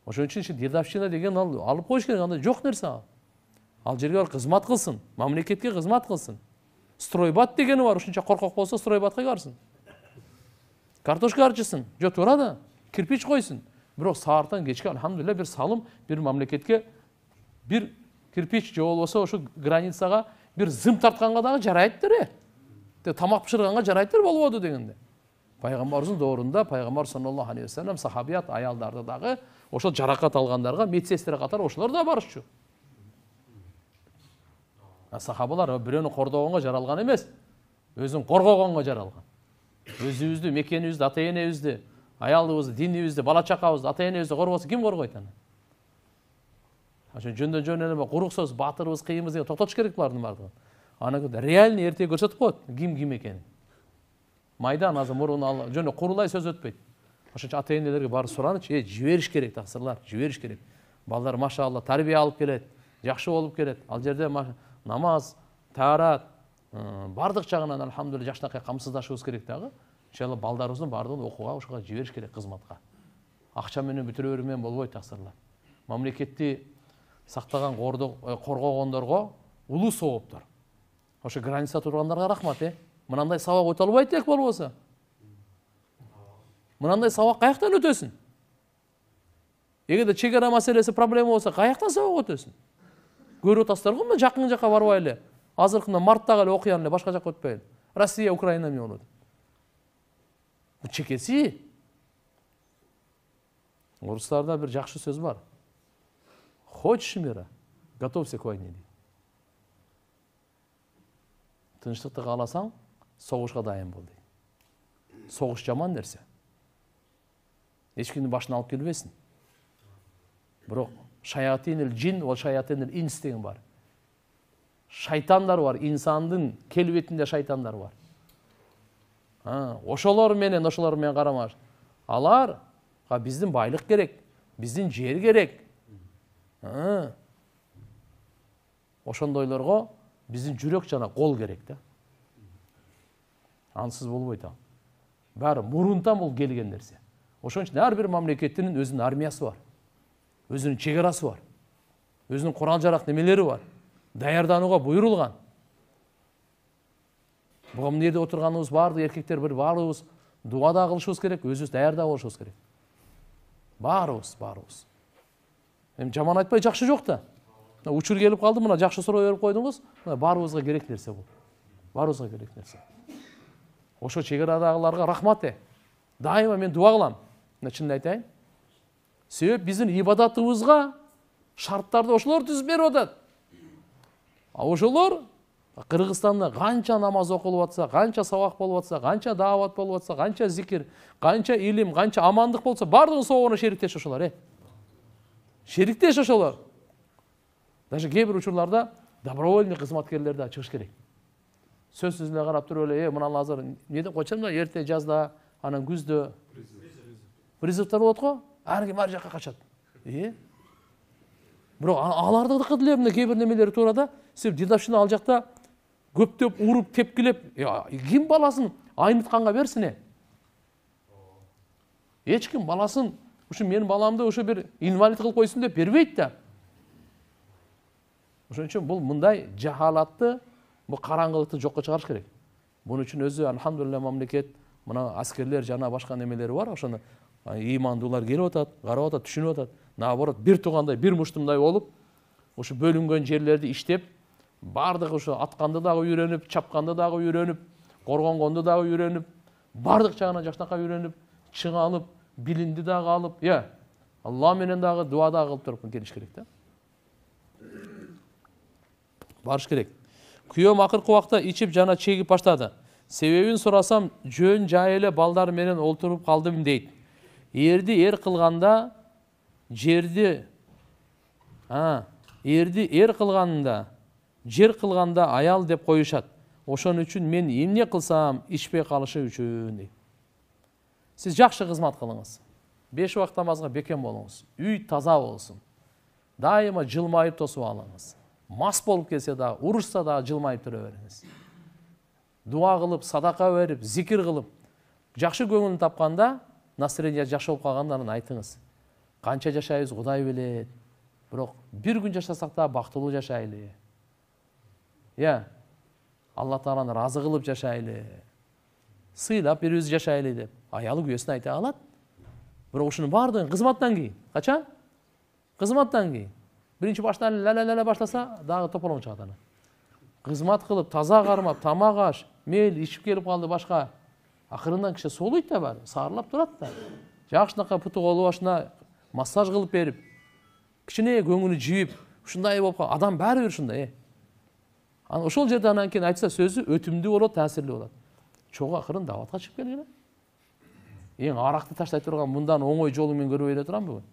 Ошон үчүн дедовщина деген алып коюш керек, андай жок нерсе ал. Ал жерге бар кызмат кылсын, мамлекетке кызмат кылсын. Стройбат дегени бар, ушунча коркок болсо стройбатка барсын. Картошка арчысын, жо туура да, кирпич койсун. Бирок саартан кечке алхамдулилля бир салым, бир мамлекетке бир кирпич же болбосо ошо границага бир зым тартканга дагы жарайттыр. Тамак пышырганга жарайттыр болбоду дегенде. Пайгамбарыбыздын доорунда пайгамбар саллаллаху алейхи вассалам сахабият аялдарды дагы ошол жаракат алгандарга медсестра катары ошолор да барышчу. Сахабалар бирөөнү кордогонго жаралган эмес, өзүн коргогонго жаралган. Өзүбүздү, мекенибизди, ата-энебизди, аялыбызды, динибизди, бала чакабызды, ата-энебизди коргосо ким коргойт аны? Ошон жөндөн эле курук сөз, батырыбыз, кыйымыз деген токтотуш керек булардын бардыгын. Аны реальный эртеге көрсөтүп коет ким экенин. Майдан азыр мурун жөн курулай сөз өтпөйт. Ошон үчүн ата-энелерге барып суранычы, жибериш керек таксырлар, жибериш керек. Балдар машалла тарбия алып келет, жакшы болуп келет. Ал жерде намаз, таарат, бардык жагынан алхамдулилля жакшынакай камсыздашыбыз керек дагы. Иншалла балдарыбыздын бардыгын окууга, ошого жибериш керек кызматка. Акча менен бүтүрө берүү менен болбойт таксырлар. Мамлекетти сактаган, коргогондорго улуу сооптор. Ошо граница тургандарга рахмат, Мынандай сабак өтө албайт элек болбосо. Мынандай сабак каяктан өтөсүн? Эгерде чек ара маселеси проблема болсо, каяктан сабак өтөсүн? Көрүп атасыздар го, мына жакын жака барбай эле. Азыркында марттагы эле окуян эле, башка жакка өтпөй эле. Россия, Украина эмне болот? Бул чекеси. Орустарда бир жакшы сөз бар. Хочешь мира, готовься к войне. Тынчтыкты кааласаң, согушка дайын бол дейт. Согуш жаман нерсе. Эч кимдин башына алып келбесин. Бирок шаятинил джин ва шаятинил инс деген бар. Шайтандар бар, инсандын келбетинде шайтандар бар. Ошолор менен карамаш. Аларга биздин байлык керек, биздин жер керек. Ошондойлорго биздин жүрөк жана кол керек да. Ансыз болбойт ал. Баары мурунтан бул келген нерсе. Ошон үчүн ар бир мамлекеттин өзүнүн армиясы бар. Өзүнүн чек арасы бар. Өзүнүн курал жарак немелери бар. Даярданууга буйрулган. Буга эмне жерде отурганыбыз баардык эркектер бир баарыбыз дуа да кылышыбыз керек, өзүбүз даярда болушубуз керек. Баарыбыз. Эми жаман айтпай жакшы жок да. Учур келип калды, мына жакшы суроо берип койдуңуз. Баарыбызга керек нерсе бул. Баарыбызга керек нерсе. Ошо чек арадагыларга рахмат. Дайыма мен дуа кылам. Чынын айтайын. Себеп биздин ибадатыбызга шарттарды ошолор түзүп берип атат. Ошолор Кыргызстанда канча намаз окулуп атса, канча сабак болуп атса, канча даават болуп атса, канча зикир, канча илим, канча амандык болсо, бардыгын соогуна шериктеш ошолор, Шериктеш ошолор. Даже кээ бир учурларда добровольный кызматкерлер да чыгыш керек. Сөзсүз эле карап туруп эле, мына азыр эмне деп койчумун, эрте жазда, анан күздө призывтар болот го, ар ким ар жакка качат. Бирок алардыкы деле эмне кээ бир немелери туура да. Себеп дедовщина ал жакта көптөп уруп тепкилеп, ким баласын айнытканга берсин? Эч ким баласын ушу менин баламды ушу бир инвалид кылып койсун деп бербейт да. Ошон үчүн бул мындай жахалатты, бул караңгылыкты жокко чыгарыш керек. Bunun için özü elhamdülillah memleket mına askerler jana başka nemeleri var. Oşonu imandılar gelip atat, qarap atat, düşünüp atat. Naborot bir tuğanday, bir muştumday olup, oşu bölüngen yerlerde iştep, bardık oşu atkandı dağı үйрөнүп, çapkandı dağı үйрөнүp, korgongondu dağı үйрөнүp, bardık çağına jaşnaka үйрөнүp, çıgalıp, bilindi dağı alıp, ya Allah menen dağı dua dağı kılıp turup geliş gerek de. Barış gerek. Kүйөөм акыркы убакта ичип жана чегип баштады. Себебин сурасам, жөн жай эле балдар менен олтуруп калдым дейт. Эрди эр кылганда, жерди эр кылганда, жер кылганда аял деп коюшат. Ошон үчүн мен эмне кылсам ичпей калышы үчүн дейт. Сиз жакшы кызмат кылыңыз. 5 убакыт намазга бекем болуңуз. Үй таза болсун. Дайыма жылмайып тосуп алыңыз. Мас болуп келсе да, урушса да жылмайып тура бериңиз. Дуа кылып, садака берип, зикир кылып, жакшы көңүлүн тапканда, настроение жакшы болуп калганда анан айтыңыз. Канча жашайбыз Кудай билет. Бирок бир күн жашасак да бактылуу жашайлы. Алла Тааланы разы кылып жашайлы. Сыйлап бирибиз жашайлы деп аялы күйөөсүнө айта алат. Бирок ушунун баардыгын кызматтан кийин, качан? Кызматтан кийин. Birinci baştan lala başlasa dağı topalım çağdana. Kızmat kılıp, taza karmap, tamag aş, meyil, içip gelip kaldı başka. Akırından kişi soluydu da var, sağırlap durat da. Жақшынаққа putu kolu başına massaj kılıp berip, kişine göңünü jiyip, şunday bolup adam bari bir şunday. Ошол жерде анан кийин айтса сөзү өтүмдүү болот, таасирлүү болот. Чогуу акырын даватка чыгып келген. Эң аракты таштай турган мындан оңой жолу мен көрбөй эле турам бүгүн.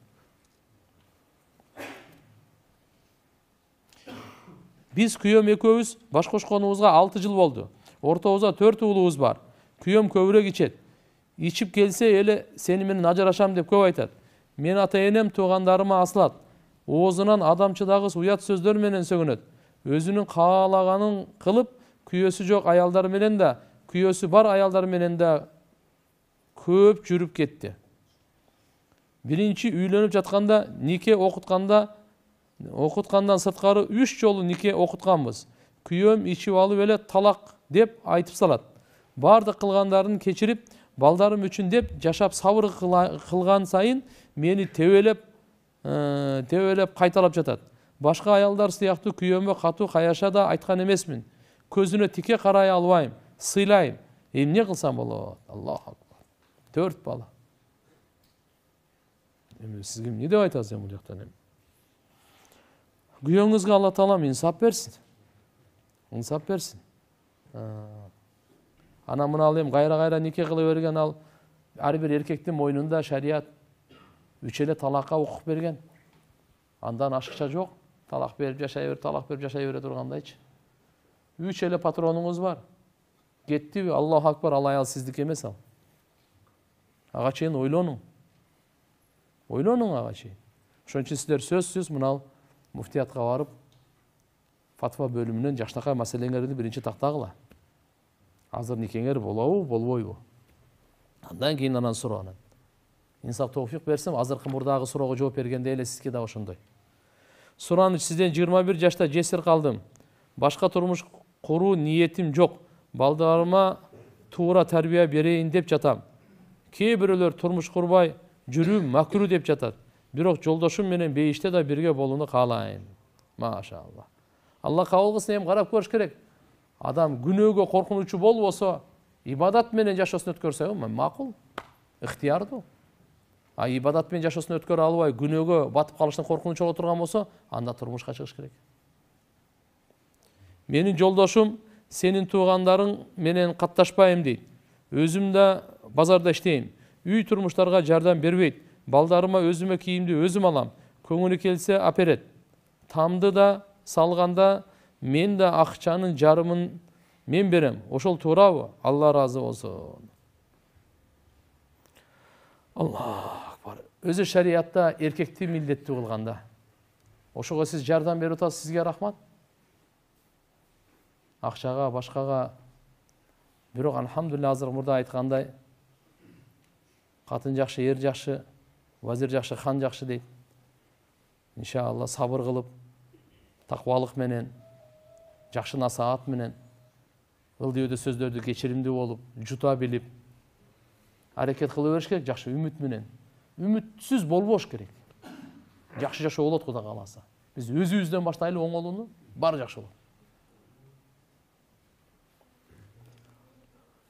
Biz kүйөөм экөөбүз баш кошконубузга 6 жыл болду. Ортобузда 4 уулубуз бар. Күйөөм көбүрөөк ичет. Ичип келсе эле сени менен ажырашам деп көп айтат. Мен ата-энем туугандарыма асылат. Оозунан адамчыдагыс уят сөздөр менен сөгүнөт. Өзүнүн каалаганын кылып, күйөөсү жок аялдар менен да, күйөөсү бар аялдар менен да көп жүрүп кетти. Биринчи үйлөнүп жатканда, нике окуткандан сырткары 3 жолу нике окутканбыз. Күйөөм ичип алып эле талак деп айтып салат. Бардык кылгандарын кечирип, балдарым үчүн деп жашап сабыр кылган сайын мени тебелеп кайталап жатат. Башка аялдар сыяктуу күйөөмө катуу каяша да айткан эмесмин. Көзүнө тике карай албайм, сыйлайм. Эмне кылсам болот? Аллаху акбар. 4 бала. Сизге эмне деп айтасыз бул жактан эми? Күйөөңүзгө Алла Таалам инсап берсин. Инсап берсин. Ана мына ал эми кайра нике кыла берген ал ар бир эркектин мойнунда шарият 3 эле талакка укук берген. Андан ашыкча жок. Талак берип жашай бер, талак берип жашай бере тургандайчы. 3 эле патронуңуз бар. Кеттиби? Аллаху акбар, ал аял сиздики эмес ал. Ага чейин ойлонуң. Ойлонуң ага чейин. Ошон үчүн сиздер сөзсүз мына муфтиятка барып, фатва бөлүмүнөн жакшынакай маселеңерди биринчи тактагыла. Азыр никеңер болобу, болбойбу? Андан кийин анан суроо анан. Инсап тофук берсем, азыркы мурдагы суроого жооп бергенде эле сизге да ошондой. Сураныч, сизден 21 жашта жесир калдым. Башка турмуш куруу ниетим жок. Балдарыма туура тарбия берейин деп жатам. Кээ бирөөлөр турмуш курбай жүрүү макруу деп жатат. Бирок жолдошум менен бейиште да бирге болууну каалайм. Машалла. Алла кабыл кылсын, эми карап көрүш керек. Адам күнөөгө коркунучу болбосо, ибадат менен жашоосун өткөрсө, макул, ыктыярдуу. Ибадат менен жашоосун өткөрө албай, күнөөгө батып калыштан коркунучу боло турган болсо, анда турмушка чыгыш керек. Менин жолдошум сенин туугандарың менен катташпайм дейт. Өзүм да базарда иштейм. Үй турмуштарга жардам бербейт. Балдарыма өзүмө кийимди өзүм алам. Көңүлү келсе аперет. Тамды да салганда мен да акчанын жарымын мен берем. Ошол туурабы? Алла разы болсун. Аллах акбар. Өзү шариатта эркекти милдеттүү кылганда. Ошого сиз жардам берип атасыз, сизге рахмат. акчага, башкага. Бирок алхамдулилlah азыр мурда айткандай катын жакшы, эр жакшы, вазир жакшы, хан жакшы дейт. Иншалла сабыр кылып, таквалык менен, жакшы насаат менен, ылдый сөздөрдү кечиримдүү болуп, жута билип, аракет кыла бериш керек, жакшы үмүт менен. Үмүтсүз болбош керек. Жакшы жашоо болот Кудай кааласа. Биз өзүбүздөн баштайлы оңолууну, баары жакшы болот.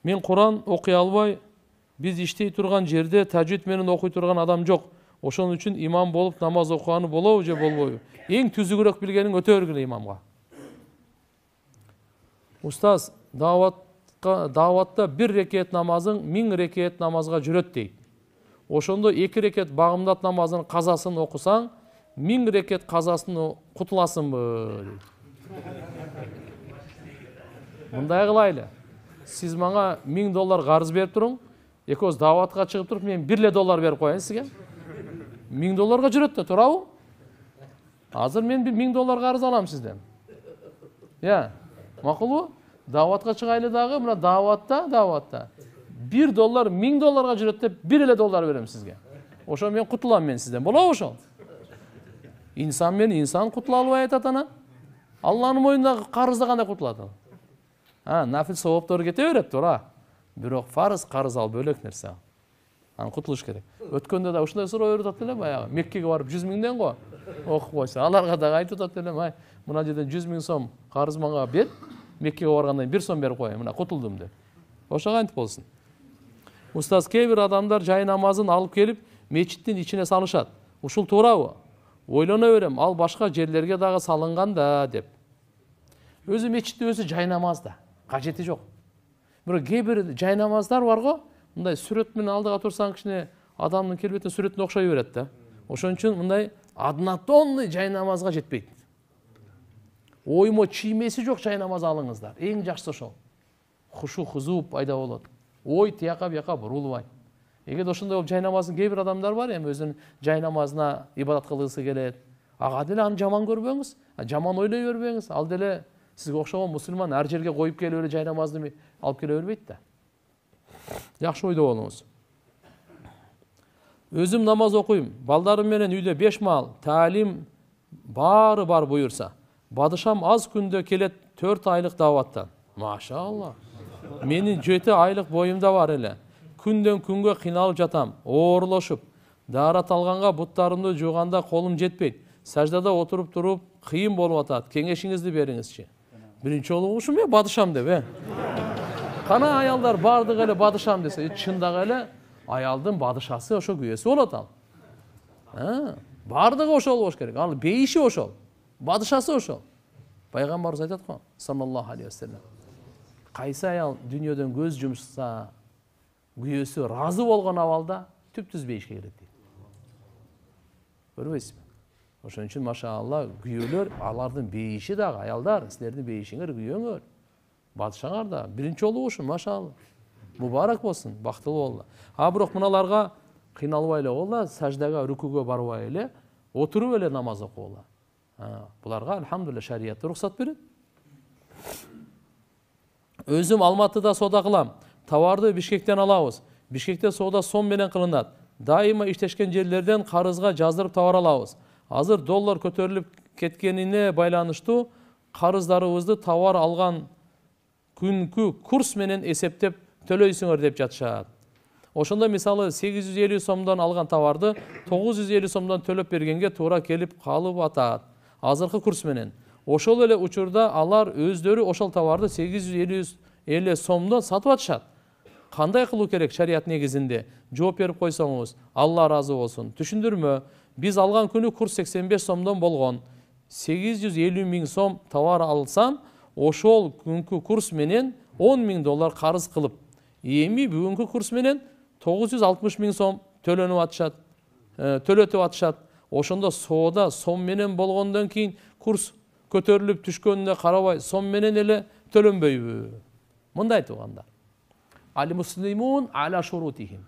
Мен Куран окуй албай, биз иштей турган жерде тажвид менен окуй турган адам жок. Ошон үчүн имам болуп намаз окуганы болобу же болбойбу? Эң түзүгүрөөк билгениң өтө бергиле имамга. Устаз, даватта бир рекет намазың 1000 рекет намазга жүрөт дейт. Ошондо 2 рекет багымдат намазынын казасын окусаң, 1000 рекет казасын кутуласыңбы? Мындай кылайлы. Сиз мага $1000 карыз берип туруң, экөөбүз даватка чыгып туруп, мен $1 берип коеюн сизге. $1000 жүрөт да, туурабы? Азыр мен $1000 карыз алам сизден. Я, макулбу? Даватка чыгайлы дагы, мына даватта $1 $1000 жүрөт деп $1 берем сизге. Ошо мен кутулам мен сизден. Болобу ошол? Инсан менен инсан кутула албай атат ана. Алланын мойнундагы карызды кандай кутулат ал? Нафил саваптар кете берет, туура. Бирок фарыз карыз ал бөлөк нерсе. Аны кутулуш керек. Өткөндө да ушундай суроо берип атат эле баягы. Меккеге барып 100 миңден го окуп койсо, аларга да айтып атат элем, ай, мына жерден 100 миң сом карыз мага бер, Меккеге баргандан 1 сом берип коеюн, мына кутулдум деп. Ошого антип болсун. Устаз, кээ бир адамдар жай намазын алып келип, мечиттин ичине салышат. Ушул туурабы? Ойлоно берем, ал башка жерлерге дагы салынган да деп. Өзү мечитте өзү жай намазда, кажети жок. Бирок кээ бир жай намаздар бар го, мындай сүрөт менен алдыга турсаң кичине адамдын келбетине сүрөтүнө окшой берет да. Ошон үчүн мындай однотонный жай намазга жетпейт. Оймо чиймеси жок жай намаз алыңыздар. Эң жакшысы ошол. Хушу хузу пайда болот. Ой тияка бияка бурулбай. Эгер ошондой жай намаздын кээ бир адамдар бар, эми өзүнүн жай намазына ибадат кылгысы келет. Ага деле аны жаман көрбөңүз, жаман ойлой бербеңиз. Ал деле сизге окшогон мусулман ар жерге коюп келип эле жай намазды алып келе бербейт да. Жакшы ойдо болуңуз. Өзүм намаз окуйм, балдарым менен үйдө 5 маал таалим баары бар буюрса. Бадышам аз күндө келет 4 айлык даваттан. Машалла. Менин 7 айлык боюмда бар эле. Күндөн күнгө кыйналып жатам, оорлошуп. Даарат алганга буттарымды жууганда колум жетпейт. Саждада отуруп туруп кыйын болуп атат. Кеңешиңизди бериңизчи. Биринчи жолу ушун мен бадышам деп, Кана аялдар бардык эле бадышам десе, чындагы эле аялдын бадышасы ошо күйөөсү болот ал. Бардыгы ошол болуш керек. Ал бейиши ошол. Бадышасы ошол. Пайгамбарыбыз айтат го, саллаллаху алейхи вассалам. Кайсы аял дүйнөдөн көз жумса, күйөөсү разы болгон абалда түптүз бейишке кирет дейт. Көрбөйсүзбү? Ошон үчүн машаалла күйөөлөр, алардын бейиши дагы, аялдар, силердин бейишиңер, күйөөңөр, бадышаңар да биринчи жолу ушун машаалла. Мубарак болсун, бактылуу болду. Бирок мыналарга кыйналбай эле болду, саждага, рүкүгө барбай эле, отуруп эле намаз окугула. Буларга алхамдулилlah шарият уруксат берет. Өзүм Алматыда соода кылам. Товарды Бишкектен алабыз. Бишкекте соода сом менен кылынат. Дайыма иштешкен жерлерден карызга жаздырып товар алабыз. Азыр доллар көтөрүлүп кеткенине байланыштуу карыздарыбызды товар алган күнкү курс менен эсептеп төлөйсүңөр деп жатышат. Ошондо мисалы 850 сомдон алган товарды 950 сомдон төлөп бергенге туура келип калып атат. Азыркы курс менен. Ошол эле учурда алар өздөрү ошол товарды 850 сомдон сатып атышат. Кандай кылуу керек шарият негизинде? Жооп берип койсоңуз, Алла разы болсун. Түшүндүрмө. Биз алган күнү курс 85 сомдон болгон. 850 миң сом товар алсам, ошол күнкү курс менен $10,000 карыз кылып, эми бүгүнкү курс менен 960 миң сом төлөтүп атышат. Ошондо соода сом менен болгондон кийин курс көтөрүлүп түшкөнүнө карабай сом менен эле төлөнбөйбү? Мындай туугандар. Ал-муслимун аля шурутихим.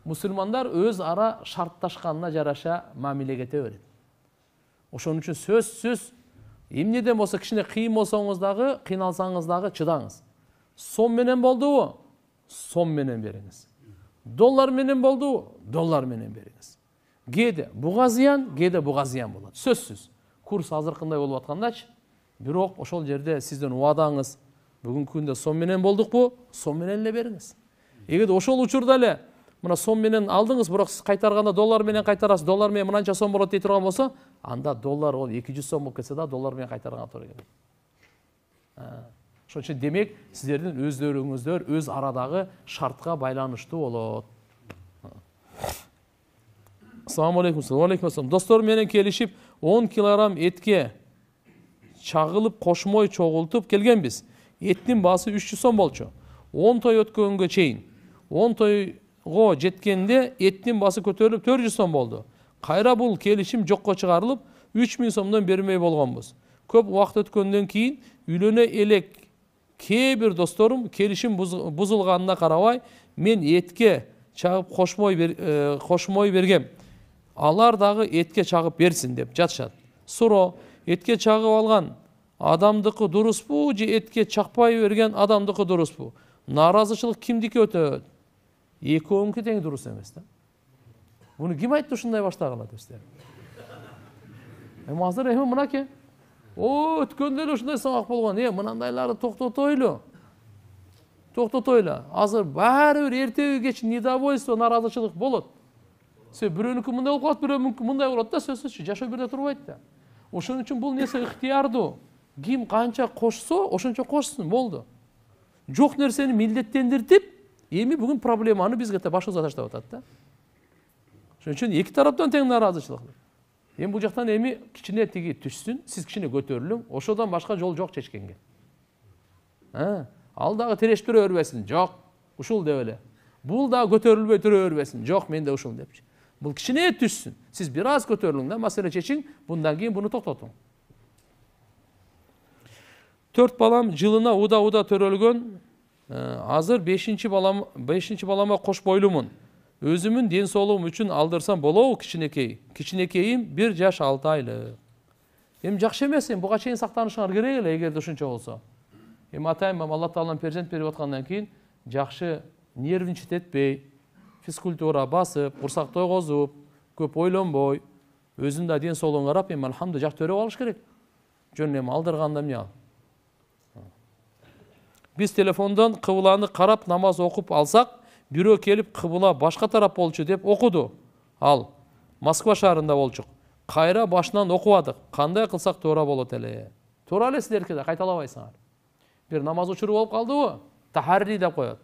Мусулмандар өз ара шартташканына жараша мамиле кете берет. Ошон үчүн сөзсүз Эмнеден болсо кичине кыйын болсоңуз дагы, кыйналсаңыз дагы чыдаңыз. Сом менен болдубу? Сом менен бериңиз. Доллар менен болдубу? Доллар менен бериңиз. Кээде буга зыян, кээде буга зыян болот. Сөзсүз. Курс азыркындай болуп аткандачы, бирок ошол жерде сиздин убадаңыз бүгүнкү күндө сом менен болдукпу? Сом менен эле бериңиз. Эгер ошол учурда эле мына сом менен алдыңыз, бирок сиз кайтарганда доллар менен кайтарасыз, доллар менен мынанча сом болот дей турган болсо, анда доллар ол 200 сом болуп кетсе да доллар менен кайтарганга туура келет. Ошон үчүн демек сиздердин өздөрүңүздөр өз арадагы шартка байланыштуу болот. Assalamu alaikum. Алейкум ассалам. Достор менен келишип 10 килограмм этке чагылып кошмой чогултуп келгенбиз. Эттин баасы 300 сом болчу. 10 той өткөнгө чейин. 10 тойго жеткенде эттин баасы көтөрүлүп 400 сом болду. Кайра бул келишим жокко чыгарылып 3000 сомдон бермей болгонбуз. Көп убакыт өткөндөн кийин үйлөнө элек кээ бир досторум келишим бузулганына карабай мен этке чагып кошмой бергем. Алар дагы этке чагып берсин деп жатышат. Суроо, этке чагып алган адамдыкы дуруспу же этке чакпай берген адамдыкы дуруспу? Наразычылык кимдики өтөт? Экөөңкү тең дурус эмес да. Буну ким айтты ушундай баштагыла достор? Азыр мынакей. Өткөндө эле ушундай сабак болгон. Мынандайларды токтотойлу. Азыр баары бир эртеби кеч недовольство, наразычылык болот. Бирөөнүкү мындай болуп калат, бирөөнүкү мындай болот да, сөзсүз жашоо бирде турбайт да. Ошон үчүн бул нерсе ыктыярдуу. Ким канча кошсо, ошончо кошсун, болду. Жок нерсени милдеттендиртип, эми бүгүн проблеманы бизге башыбызга таштап атат да. Ошон үчүн эки тараптан тең наразычылык. Эми бул жактан эми кичине тиги түшсүн, сиз кичине көтөрүлүң, ошодон башка жол жок чечкенге. Ал дагы терешип тура бербесин, жок, ушул деп эле. Бул дагы көтөрүлбөй тура бербесин, жок, мен да ушул депчи. Бул кичине түшсүн. Сиз бир аз көтөрүлүң да, маселе чечиң, bundan кийин буну токтотуң. 4 балам жылына уда төрөлгөн. Азыр 5-чи балама кош бойлумун. Өзүмүн ден соолугум үчүн алдырсам болобу кичинекей? Кичинекейим 1 жаш 6 айлык. Эми жакшы эмес, буга чейин сактанышыңар керек эле, эгерде ушунча болсо. Эми атайм, Алла Таалам перзент берип аткандан кийин жакшы нервничать этпей, физкультура басып, курсак тойгозуп, көп ойлонбой, өзүнүн да ден соолугуна карап, эми алхамдулилlah жак төрөп алыш керек. Жөн эми алдырганда эмне ал? Биз телефондон кыбланы карап намаз окуп алсак, бирөө келип кыбла башка тарап болчу деп окуду. Ал Москва шаарында болчук. Кайра башынан окубадык. Кандай кылсак туура болот эле? Туура эле силерге да кайталабайсыңар. Бир намаз учуру болуп калдыбы? Тахарри деп коет.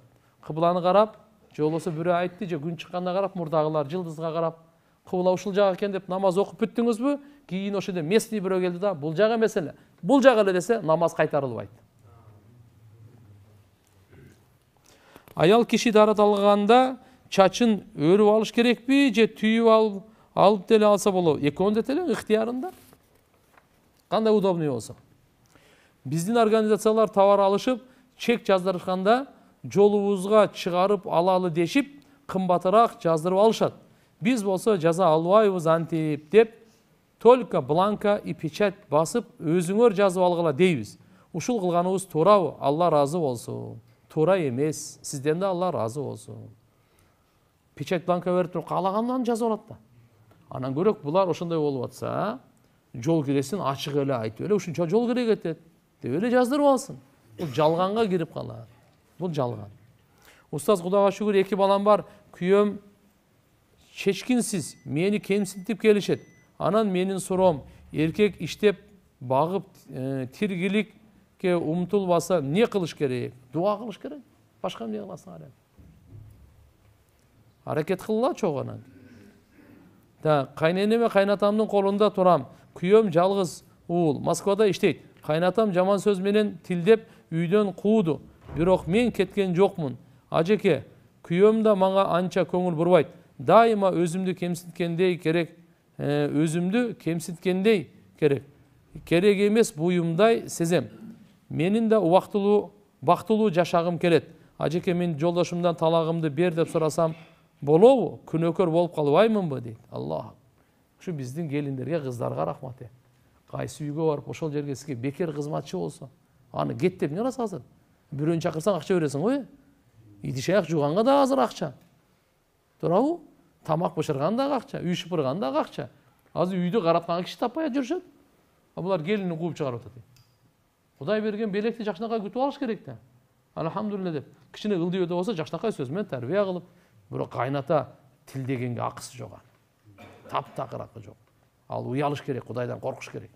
Кыбланы карап, же болбосо бирөө айтты, же күн чыкканда карап, мурдагылар жылдызга карап, кыбла ушул жак экен деп намаз окуп бүттүңүзбү? Кийин ошондо местный бирөө келди да, бул жак эмес эле. Бул жак эле десе, намаз кайтарылбайт. Аял киши дараталганда чачын өрүп алыш керекпи, же түйүп алып деле алса болобу? Экөөндө деле ыктыярында. Кандай удобный болсо. Биздин организациялар товар алышып, чек жаздырышканда жолубузга чыгарып алалы дешип, кымбатыраак жаздырып алышат. Биз болсо жаза албайбыз антип деп, только бланка и печать басып, өзүңөр жазып алгыла дейбиз. Ушул кылганыбыз туурабы? Алла разы болсун. Тура эмес, сизден да Алла разы болсун. Печать бланка берип туруп каалагандан жазып алат да. Анан көрөк булар ошондой болуп атса, жол киресин ачык эле айтып эле ушунча жол керек этет деп эле жаздырып алсын. Бул жалганга кирип калат. Бул жалган. Устаз, Кудайга шүгүр 2 балам бар. Күйөөм чечкинсиз мени кемсинтип келишет. Анан менин суроом, эркек иштеп багып тиргиликке умтулбаса эмне кылыш керек? Дуа кылыш керек. Башка эмне кыласың эле? Аракет кылгыла чогонан. Да, кайненеме кайнатамдын колунда турам. Күйөөм жалгыз уул, Москвада иштейт. Кайнатам жаман сөз менен тилдеп үйдөн кууду. Бирок мен кеткен жокмун. Ажеке, күйөөм да мага анча көңүл бурбайт. Дайыма өзүмдү кемсинткендей керек. Керек эмес буюмдай сезем. Менин да бактылуу жашагым келет. Ажеке, мен жолдошумдан талагымды бер деп сурасам болобу? Күнөөкөр болуп калбаймынбы дейт. Аллах. Ушу биздин келиндерге, кыздарга рахмат. кайсы үйгө барып ошол жерге сизге бекер кызматчы болсо аны кет деп эмне кыласың азыр? Бирөөнү чакырсаң акча бересиң го. Идиш аяк жууганга да азыр акча. Туурабы? Тамак бышырган да акча, үй шыпырган да акча. Азыр үйдө караткан киши таппай жүрүшөт. Булар келини кууп чыгарып атат. Кудай берген белекти жакшынакай күтүп алыш керек да. Алхамдулилля деп. Кичине ылдый болсо жакшынакай сөз менен тарбия кылып, бирок кайната тил дегенге акысы жок аны. Таптакыр акы жок. Ал уялыш керек, Кудайдан коркуш керек.